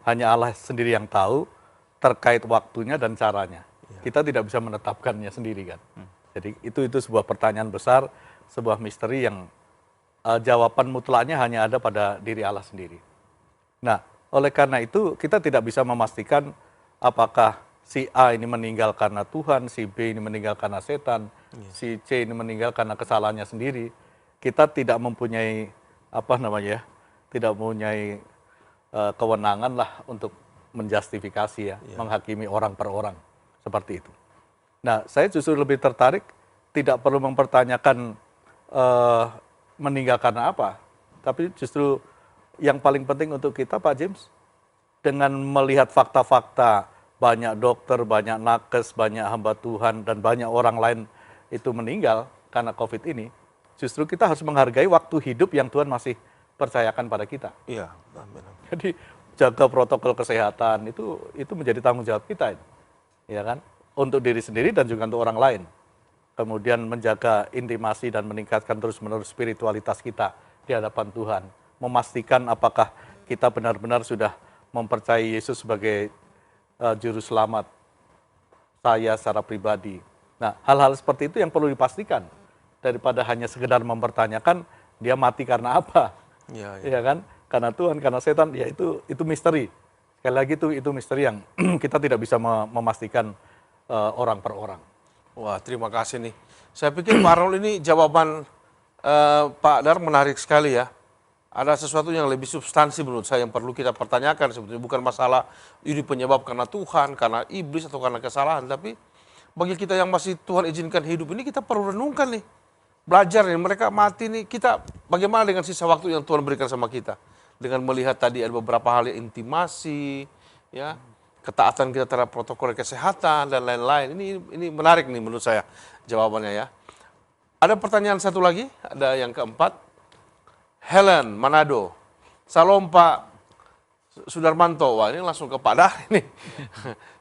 Hanya Allah sendiri yang tahu terkait waktunya dan caranya. Kita tidak bisa menetapkannya sendiri kan. Jadi itu sebuah pertanyaan besar, sebuah misteri yang jawaban mutlaknya hanya ada pada diri Allah sendiri. Nah, oleh karena itu kita tidak bisa memastikan apakah si A ini meninggal karena Tuhan, si B ini meninggal karena setan, si C ini meninggal karena kesalahannya sendiri. Kita tidak mempunyai tidak mempunyai kewenangan lah untuk menjustifikasi ya, menghakimi orang per orang seperti itu. Nah, saya justru lebih tertarik tidak perlu mempertanyakan meninggal karena apa, tapi justru yang paling penting untuk kita, Pak James, dengan melihat fakta-fakta banyak dokter, banyak nakes, banyak hamba Tuhan, dan banyak orang lain itu meninggal karena COVID ini, justru kita harus menghargai waktu hidup yang Tuhan masih percayakan pada kita. Iya, amin. Jadi jaga protokol kesehatan itu menjadi tanggung jawab kita, ya kan? Untuk diri sendiri dan juga untuk orang lain. Kemudian menjaga intimasi dan meningkatkan terus-menerus spiritualitas kita di hadapan Tuhan. Memastikan apakah kita benar-benar sudah mempercayai Yesus sebagai juru selamat saya secara pribadi. Nah, hal-hal seperti itu yang perlu dipastikan daripada hanya sekedar mempertanyakan dia mati karena apa, ya kan? Karena Tuhan, karena setan, ya itu misteri. Sekali lagi itu misteri yang kita tidak bisa memastikan orang per orang. Wah, terima kasih nih. Saya pikir Pak Arnold ini jawaban Pak Dar menarik sekali ya. Ada sesuatu yang lebih substansi menurut saya yang perlu kita pertanyakan sebetulnya. Bukan masalah ini penyebab karena Tuhan, karena iblis atau karena kesalahan. Tapi bagi kita yang masih Tuhan izinkan hidup ini kita perlu renungkan nih. Belajar nih, mereka mati nih. Kita bagaimana dengan sisa waktu yang Tuhan berikan sama kita. Dengan melihat tadi ada beberapa hal yang intimasi, ya, ketaatan kita terhadap protokol kesehatan dan lain-lain. Ini menarik nih menurut saya jawabannya ya. Ada pertanyaan satu lagi, ada yang keempat. Helen, Manado. Salam Pak Sudarmanto. Wah, ini langsung ke Pak Dar ini.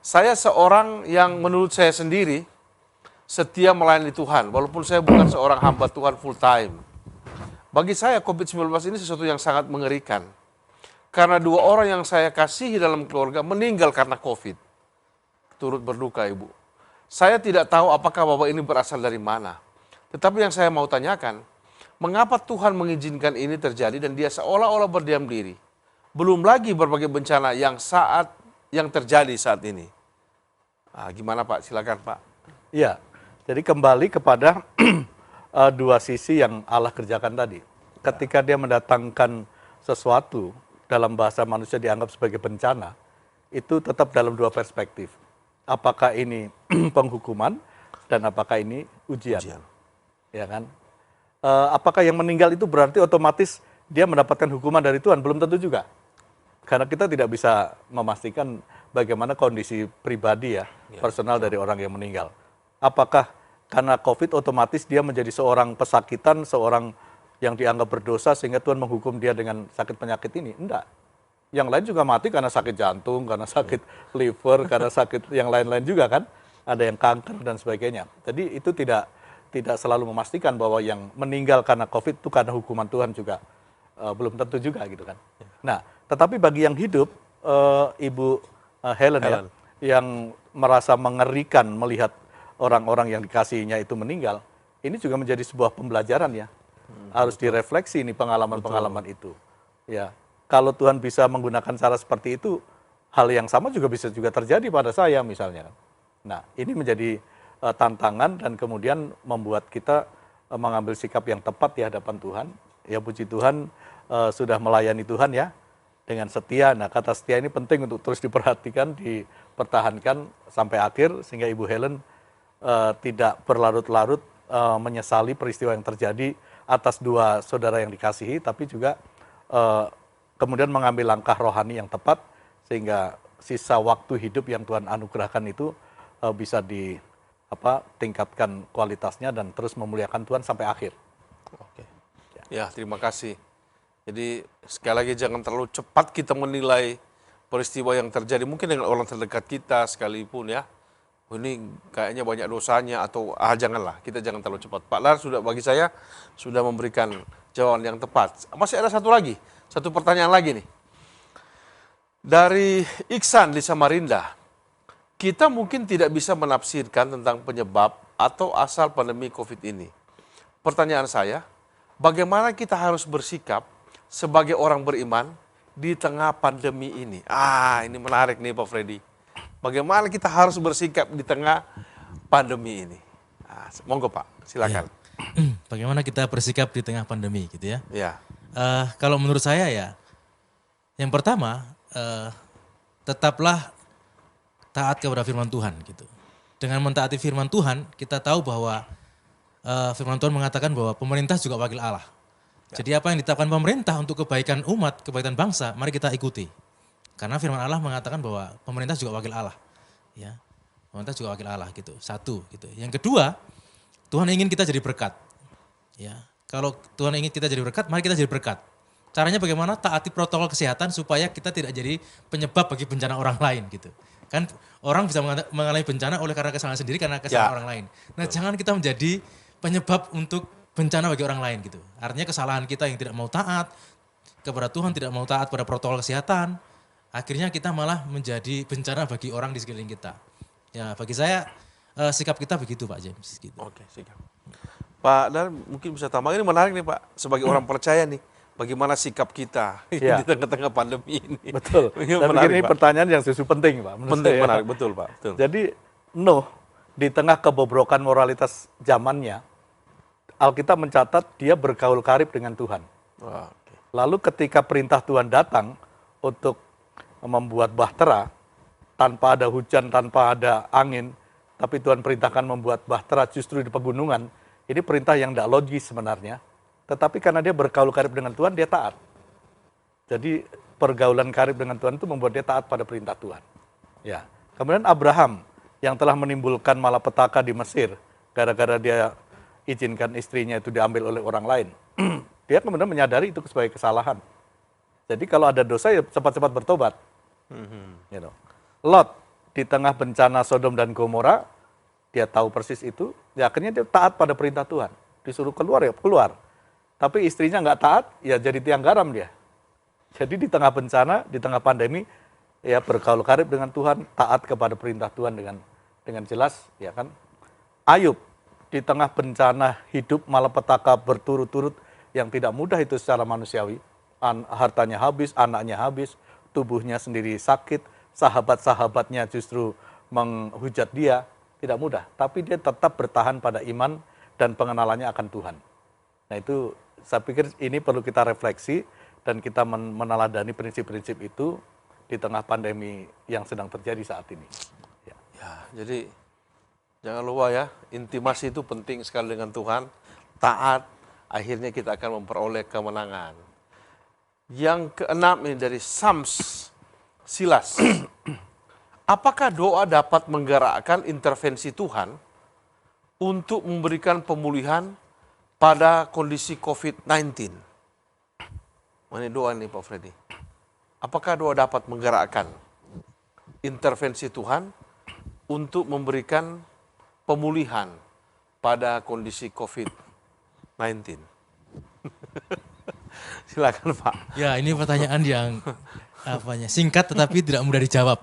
Saya seorang yang menurut saya sendiri setia melayani Tuhan, walaupun saya bukan seorang hamba Tuhan full time. Bagi saya COVID-19 ini sesuatu yang sangat mengerikan. Karena 2 orang yang saya kasihi dalam keluarga meninggal karena COVID. Turut berduka Ibu. Saya tidak tahu apakah Bapak ini berasal dari mana. Tetapi yang saya mau tanyakan, mengapa Tuhan mengizinkan ini terjadi dan dia seolah-olah berdiam diri? Belum lagi berbagai bencana yang terjadi saat ini. Gimana Pak? Silakan Pak. Iya, jadi kembali kepada 2 sisi yang Allah kerjakan tadi. Ketika dia mendatangkan sesuatu dalam bahasa manusia dianggap sebagai bencana, itu tetap dalam 2 perspektif. Apakah ini penghukuman dan apakah ini ujian. Ya kan? Apakah yang meninggal itu berarti otomatis dia mendapatkan hukuman dari Tuhan? Belum tentu juga. Karena kita tidak bisa memastikan bagaimana kondisi pribadi personal dari orang yang meninggal. Apakah karena COVID otomatis dia menjadi seorang pesakitan, seorang yang dianggap berdosa sehingga Tuhan menghukum dia dengan sakit penyakit ini? Enggak. Yang lain juga mati karena sakit jantung, karena sakit liver, karena sakit yang lain-lain juga kan. Ada yang kanker dan sebagainya. Jadi itu tidak selalu memastikan bahwa yang meninggal karena COVID itu karena hukuman Tuhan juga. Belum tentu juga gitu kan. Nah, tetapi bagi yang hidup, Ibu Helen. Ya, yang merasa mengerikan melihat orang-orang yang dikasihinya itu meninggal, ini juga menjadi sebuah pembelajaran ya. Harus direfleksi ini pengalaman-pengalaman itu. Ya, kalau Tuhan bisa menggunakan cara seperti itu, hal yang sama juga bisa juga terjadi pada saya misalnya. Nah, ini menjadi tantangan dan kemudian membuat kita mengambil sikap yang tepat di hadapan Tuhan. Ya puji Tuhan sudah melayani Tuhan ya dengan setia. Nah, kata setia ini penting untuk terus diperhatikan, dipertahankan sampai akhir sehingga Ibu Helen tidak berlarut-larut menyesali peristiwa yang terjadi atas 2 saudara yang dikasihi, tapi juga kemudian mengambil langkah rohani yang tepat sehingga sisa waktu hidup yang Tuhan anugerahkan itu bisa tingkatkan kualitasnya dan terus memuliakan Tuhan sampai akhir. Oke. Ya, terima kasih. Jadi sekali lagi jangan terlalu cepat kita menilai peristiwa yang terjadi mungkin dengan orang terdekat kita sekalipun ya. Oh, ini kayaknya banyak dosanya atau janganlah, kita jangan terlalu cepat. Pak Lar sudah bagi saya sudah memberikan jawaban yang tepat. Masih ada satu pertanyaan lagi nih. Dari Iksan di Samarinda. Kita mungkin tidak bisa menafsirkan tentang penyebab atau asal pandemi COVID ini. Pertanyaan saya, bagaimana kita harus bersikap sebagai orang beriman di tengah pandemi ini? Ini menarik nih Pak Freddy. Bagaimana kita harus bersikap di tengah pandemi ini? Monggo Pak, silakan. Ya. Bagaimana kita bersikap di tengah pandemi gitu ya? Ya. Kalau menurut saya ya, yang pertama tetaplah taat kepada firman Tuhan gitu. Dengan mentaati firman Tuhan, kita tahu bahwa firman Tuhan mengatakan bahwa pemerintah juga wakil Allah. Ya. Jadi apa yang ditetapkan pemerintah untuk kebaikan umat, kebaikan bangsa, mari kita ikuti. Karena firman Allah mengatakan bahwa pemerintah juga wakil Allah. Ya. Pemerintah juga wakil Allah gitu. Satu gitu. Yang kedua, Tuhan ingin kita jadi berkat. Ya. Kalau Tuhan ingin kita jadi berkat, mari kita jadi berkat. Caranya bagaimana? Taati protokol kesehatan supaya kita tidak jadi penyebab bagi bencana orang lain gitu. Kan orang bisa mengalami bencana oleh karena kesalahan sendiri, karena kesalahan orang lain. Nah, jangan kita menjadi penyebab untuk bencana bagi orang lain gitu. Artinya kesalahan kita yang tidak mau taat kepada Tuhan, tidak mau taat pada protokol kesehatan, akhirnya kita malah menjadi bencana bagi orang di sekeliling kita. Ya, bagi saya sikap kita begitu Pak James. Gitu. Oke, sikap. Pak, dan mungkin bisa tambah, ini menarik nih Pak, sebagai orang percaya nih, bagaimana sikap kita di tengah-tengah pandemi ini. Betul. Saya pikir ini pertanyaan yang justru penting Pak. Penting, menarik, betul Pak. Betul. Jadi Nuh di tengah kebobrokan moralitas zamannya, Alkitab mencatat dia bergaul karib dengan Tuhan. Okay. Lalu ketika perintah Tuhan datang untuk membuat bahtera, tanpa ada hujan, tanpa ada angin, tapi Tuhan perintahkan membuat bahtera justru di pegunungan, ini perintah yang tidak logis sebenarnya. Tetapi karena dia bergaul karib dengan Tuhan, dia taat. Jadi pergaulan karib dengan Tuhan itu membuat dia taat pada perintah Tuhan. Ya. Kemudian Abraham yang telah menimbulkan malapetaka di Mesir, gara-gara dia izinkan istrinya itu diambil oleh orang lain. Dia kemudian menyadari itu sebagai kesalahan. Jadi kalau ada dosa ya cepat-cepat bertobat. You know. Lot di tengah bencana Sodom dan Gomora, dia tahu persis itu, ya akhirnya dia taat pada perintah Tuhan. Disuruh keluar ya keluar. Tapi istrinya nggak taat, ya jadi tiang garam dia. Jadi di tengah bencana, di tengah pandemi, ya bergaul karib dengan Tuhan, taat kepada perintah Tuhan dengan jelas, ya kan. Ayub di tengah bencana hidup malapetaka berturut-turut yang tidak mudah itu secara manusiawi, hartanya habis, anaknya habis, tubuhnya sendiri sakit, sahabat-sahabatnya justru menghujat dia, tidak mudah. Tapi dia tetap bertahan pada iman dan pengenalannya akan Tuhan. Nah itu saya pikir ini perlu kita refleksi dan kita meneladani prinsip-prinsip itu di tengah pandemi yang sedang terjadi saat ini. Ya, jadi jangan lupa ya, intimasi itu penting sekali dengan Tuhan, taat, akhirnya kita akan memperoleh kemenangan. Yang keenam ini dari Sams Silas. Apakah doa dapat menggerakkan intervensi Tuhan untuk memberikan pemulihan pada kondisi COVID-19? Mana doa nih Pak Freddy? Apakah doa dapat menggerakkan intervensi Tuhan untuk memberikan pemulihan pada kondisi COVID-19? Silakan Pak. Ya, ini pertanyaan yang singkat tetapi tidak mudah dijawab.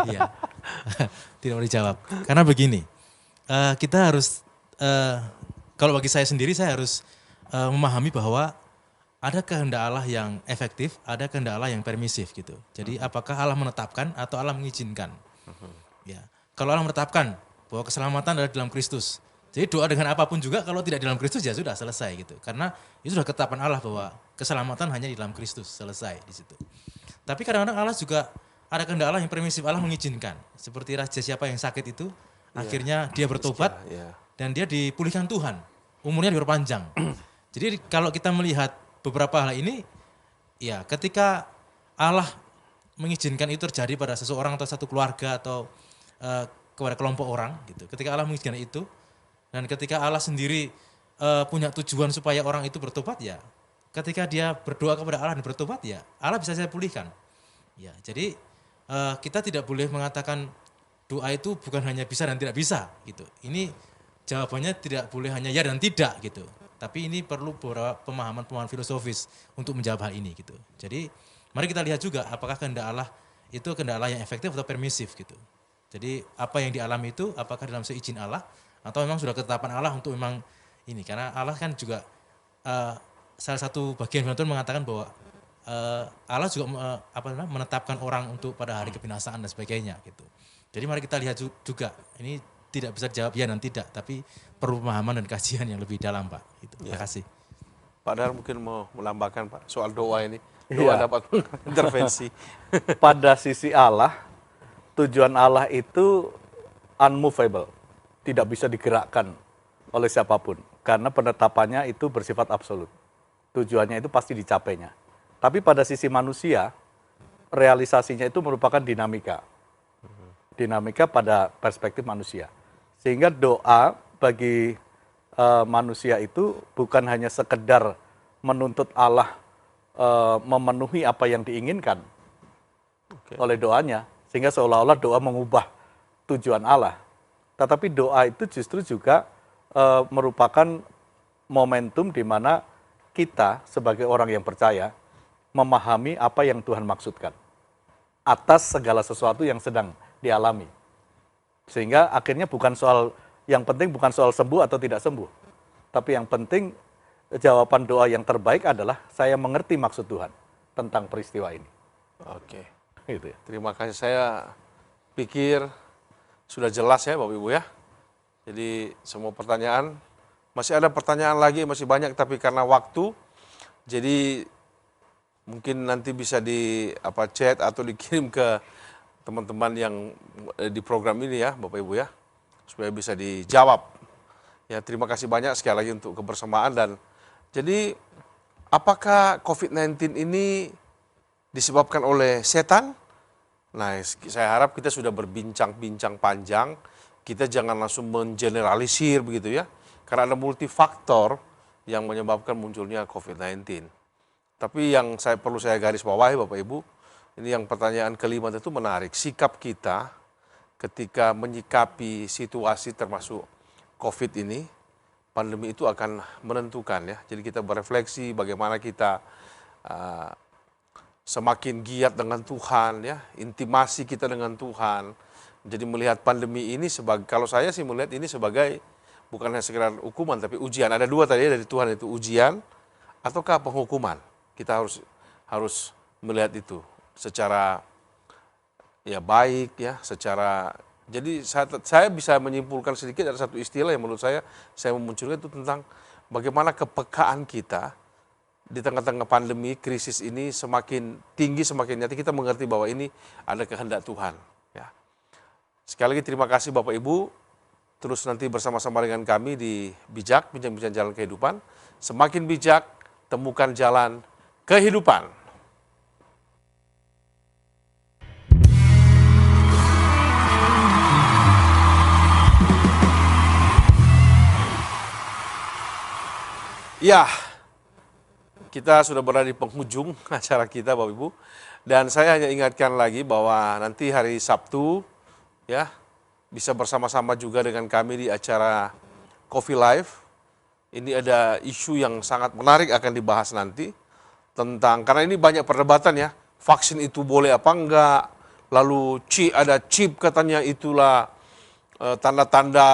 Ya. Tidak mudah dijawab. Karena begini, kita harus kalau bagi saya sendiri, saya harus memahami bahwa ada kehendak Allah yang efektif, ada kehendak Allah yang permisif gitu. Jadi apakah Allah menetapkan atau Allah mengizinkan? Ya, kalau Allah menetapkan bahwa keselamatan adalah dalam Kristus, jadi doa dengan apapun juga kalau tidak di dalam Kristus ya sudah selesai gitu. Karena itu sudah ketetapan Allah bahwa keselamatan hanya di dalam Kristus, selesai di situ. Tapi kadang-kadang Allah juga ada kehendak Allah yang permisif, Allah mengizinkan. Seperti raja siapa yang sakit itu, akhirnya dia bertobat. Dan dia dipulihkan Tuhan, umurnya diperpanjang. Jadi kalau kita melihat beberapa hal ini, ya ketika Allah mengizinkan itu terjadi pada seseorang atau satu keluarga atau kepada kelompok orang gitu. Ketika Allah mengizinkan itu dan ketika Allah sendiri punya tujuan supaya orang itu bertobat ya. Ketika dia berdoa kepada Allah dan bertobat ya, Allah bisa saya pulihkan. Ya, jadi kita tidak boleh mengatakan doa itu bukan hanya bisa dan tidak bisa gitu. Ini jawabannya tidak boleh hanya ya dan tidak gitu. Tapi ini perlu beberapa pemahaman filosofis untuk menjawab hal ini gitu. Jadi mari kita lihat juga apakah kehendak Allah itu kehendak Allah yang efektif atau permisif gitu. Jadi apa yang dialami itu apakah dalam seizin Allah atau memang sudah ketetapan Allah untuk memang ini, karena Allah kan juga salah satu bagian firman Tuhan mengatakan bahwa Allah juga menetapkan orang untuk pada hari kebinasaan dan sebagainya gitu. Jadi mari kita lihat juga ini tidak bisa dijawab ya dan tidak, tapi perlu pemahaman dan kajian yang lebih dalam, Pak. Gitu. Terima kasih. Pak Dar mungkin mau menambahkan Pak soal doa ini. Doa dapat intervensi. Pada sisi Allah, tujuan Allah itu unmovable, tidak bisa digerakkan oleh siapapun, karena penetapannya itu bersifat absolut. Tujuannya itu pasti dicapainya. Tapi pada sisi manusia, realisasinya itu merupakan dinamika. Dinamika pada perspektif manusia. Sehingga doa bagi manusia itu bukan hanya sekedar menuntut Allah memenuhi apa yang diinginkan oleh doanya, sehingga seolah-olah doa mengubah tujuan Allah. Tetapi doa itu justru juga merupakan momentum di mana kita sebagai orang yang percaya memahami apa yang Tuhan maksudkan atas segala sesuatu yang sedang dialami. Sehingga akhirnya yang penting bukan soal sembuh atau tidak sembuh. Tapi yang penting jawaban doa yang terbaik adalah saya mengerti maksud Tuhan tentang peristiwa ini. Oke. Gitu ya. Terima kasih. Saya pikir sudah jelas ya Bapak Ibu ya. Jadi semua pertanyaan, masih ada pertanyaan lagi, masih banyak, tapi karena waktu, jadi mungkin nanti bisa di chat atau dikirim ke teman-teman yang di program ini ya Bapak Ibu ya, supaya bisa dijawab. Ya, terima kasih banyak sekali lagi untuk kebersamaan. Dan jadi apakah COVID-19 ini disebabkan oleh setan? Nah, saya harap kita sudah berbincang-bincang panjang, kita jangan langsung mengeneralisir begitu ya, karena ada multifaktor yang menyebabkan munculnya COVID-19. Tapi yang perlu saya garis bawahi Bapak Ibu, ini yang pertanyaan kelima itu menarik, sikap kita ketika menyikapi situasi termasuk COVID ini, pandemi itu akan menentukan ya. Jadi kita berefleksi bagaimana kita semakin giat dengan Tuhan ya, intimasi kita dengan Tuhan. Jadi melihat pandemi ini sebagai, kalau saya sih melihat ini sebagai bukan hanya sekedar hukuman tapi ujian. Ada dua tadi dari Tuhan, itu ujian ataukah penghukuman. Kita harus melihat itu secara ya baik ya, secara, jadi saya bisa menyimpulkan sedikit, ada satu istilah yang menurut saya memunculkan itu tentang bagaimana kepekaan kita di tengah-tengah pandemi, krisis ini semakin tinggi, semakin nyata kita mengerti bahwa ini ada kehendak Tuhan. Ya. Sekali lagi terima kasih Bapak Ibu, terus nanti bersama-sama dengan kami di Bijak, Bincang-Bincang Jalan Kehidupan. Semakin bijak, temukan jalan kehidupan. Ya, kita sudah berada di penghujung acara kita Bapak Ibu. Dan saya hanya ingatkan lagi bahwa nanti hari Sabtu ya bisa bersama-sama juga dengan kami di acara Coffee Live. Ini ada isu yang sangat menarik akan dibahas nanti tentang, karena ini banyak perdebatan ya, vaksin itu boleh apa enggak, lalu ada chip katanya itulah tanda-tanda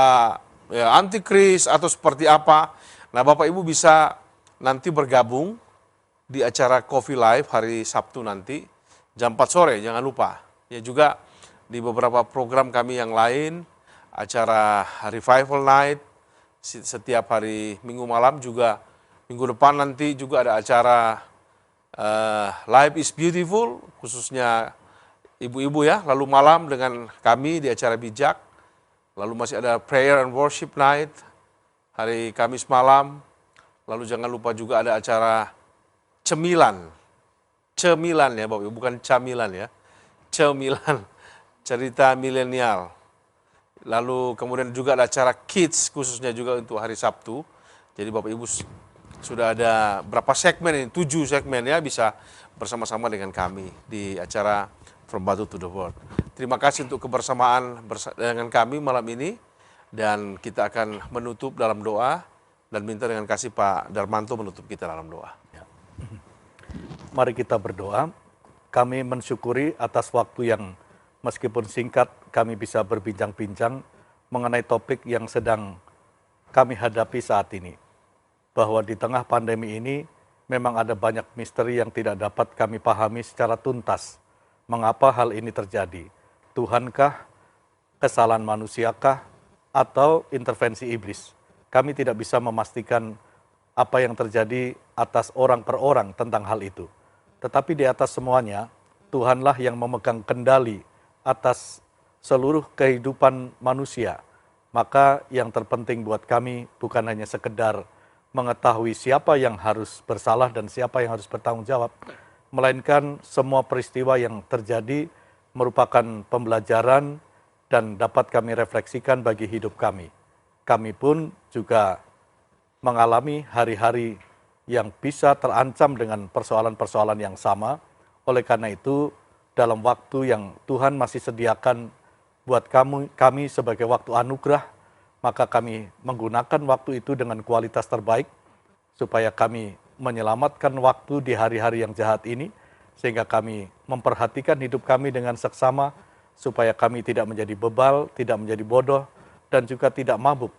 ya, antikris atau seperti apa. Nah Bapak Ibu bisa nanti bergabung di acara Coffee Live hari Sabtu nanti jam 4 sore, jangan lupa. Ya juga di beberapa program kami yang lain, acara Revival Night setiap hari Minggu malam, juga minggu depan nanti juga ada acara Life is Beautiful, khususnya ibu-ibu ya, lalu malam dengan kami di acara Bijak, lalu masih ada Prayer and Worship Night hari Kamis malam, lalu jangan lupa juga ada acara Cemilan ya Bapak Ibu, bukan camilan ya, Cemilan, cerita milenial. Lalu kemudian juga ada acara kids khususnya juga untuk hari Sabtu. Jadi Bapak Ibu sudah ada berapa segmen ini? 7 segmen ya, bisa bersama-sama dengan kami di acara From Batu to the World. Terima kasih untuk kebersamaan dengan kami malam ini. Dan kita akan menutup dalam doa dan minta dengan kasih Pak Darmanto menutup kita dalam doa. Mari kita berdoa. Kami mensyukuri atas waktu yang meskipun singkat kami bisa berbincang-bincang mengenai topik yang sedang kami hadapi saat ini. Bahwa di tengah pandemi ini memang ada banyak misteri yang tidak dapat kami pahami secara tuntas. Mengapa hal ini terjadi? Tuhankah? Kesalahan manusiakah? Atau intervensi iblis? Kami tidak bisa memastikan apa yang terjadi atas orang per orang tentang hal itu. Tetapi di atas semuanya, Tuhanlah yang memegang kendali atas seluruh kehidupan manusia. Maka yang terpenting buat kami bukan hanya sekedar mengetahui siapa yang harus bersalah dan siapa yang harus bertanggung jawab, melainkan semua peristiwa yang terjadi merupakan pembelajaran dan dapat kami refleksikan bagi hidup kami. Kami pun juga mengalami hari-hari yang bisa terancam dengan persoalan-persoalan yang sama. Oleh karena itu, dalam waktu yang Tuhan masih sediakan buat kami sebagai waktu anugerah, maka kami menggunakan waktu itu dengan kualitas terbaik, supaya kami menyelamatkan waktu di hari-hari yang jahat ini, sehingga kami memperhatikan hidup kami dengan seksama, supaya kami tidak menjadi bebal, tidak menjadi bodoh, dan juga tidak mabuk,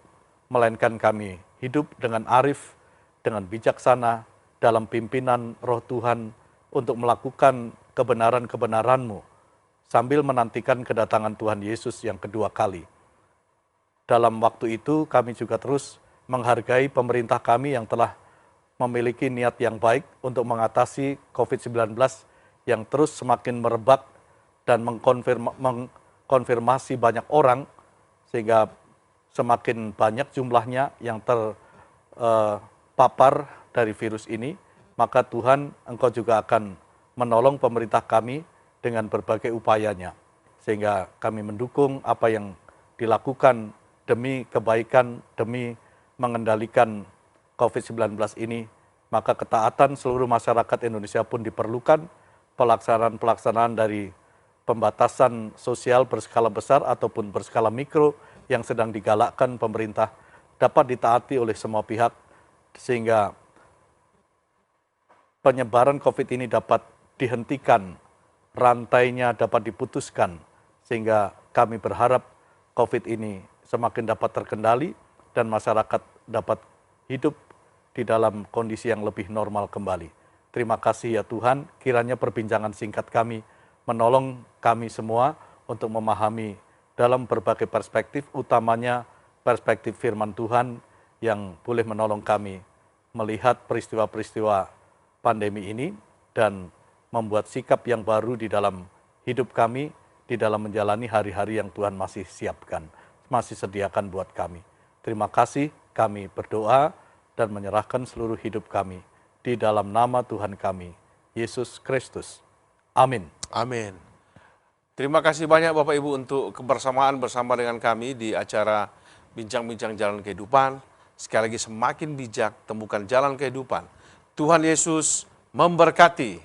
melainkan kami hidup dengan arif, dengan bijaksana dalam pimpinan Roh Tuhan untuk melakukan kebenaran-kebenaran-Mu sambil menantikan kedatangan Tuhan Yesus yang kedua kali. Dalam waktu itu kami juga terus menghargai pemerintah kami yang telah memiliki niat yang baik untuk mengatasi COVID-19 yang terus semakin merebak dan mengkonfirmasi banyak orang, sehingga semakin banyak jumlahnya yang terpapar dari virus ini. Maka Tuhan, Engkau juga akan menolong pemerintah kami dengan berbagai upayanya, sehingga kami mendukung apa yang dilakukan demi kebaikan, demi mengendalikan COVID-19 ini. Maka ketaatan seluruh masyarakat Indonesia pun diperlukan, pelaksanaan-pelaksanaan dari pembatasan sosial berskala besar ataupun berskala mikro yang sedang digalakkan pemerintah dapat ditaati oleh semua pihak, sehingga penyebaran COVID ini dapat dihentikan, rantainya dapat diputuskan, sehingga kami berharap COVID ini semakin dapat terkendali dan masyarakat dapat hidup di dalam kondisi yang lebih normal kembali. Terima kasih ya Tuhan, kiranya perbincangan singkat kami menolong kami semua untuk memahami dalam berbagai perspektif, utamanya perspektif firman Tuhan yang boleh menolong kami melihat peristiwa-peristiwa pandemi ini dan membuat sikap yang baru di dalam hidup kami, di dalam menjalani hari-hari yang Tuhan masih siapkan, masih sediakan buat kami. Terima kasih, kami berdoa dan menyerahkan seluruh hidup kami di dalam nama Tuhan kami, Yesus Kristus. Amin. Amin. Terima kasih banyak Bapak Ibu untuk kebersamaan bersama dengan kami di acara Bincang-Bincang Jalan Kehidupan. Sekali lagi semakin bijak, temukan jalan kehidupan. Tuhan Yesus memberkati.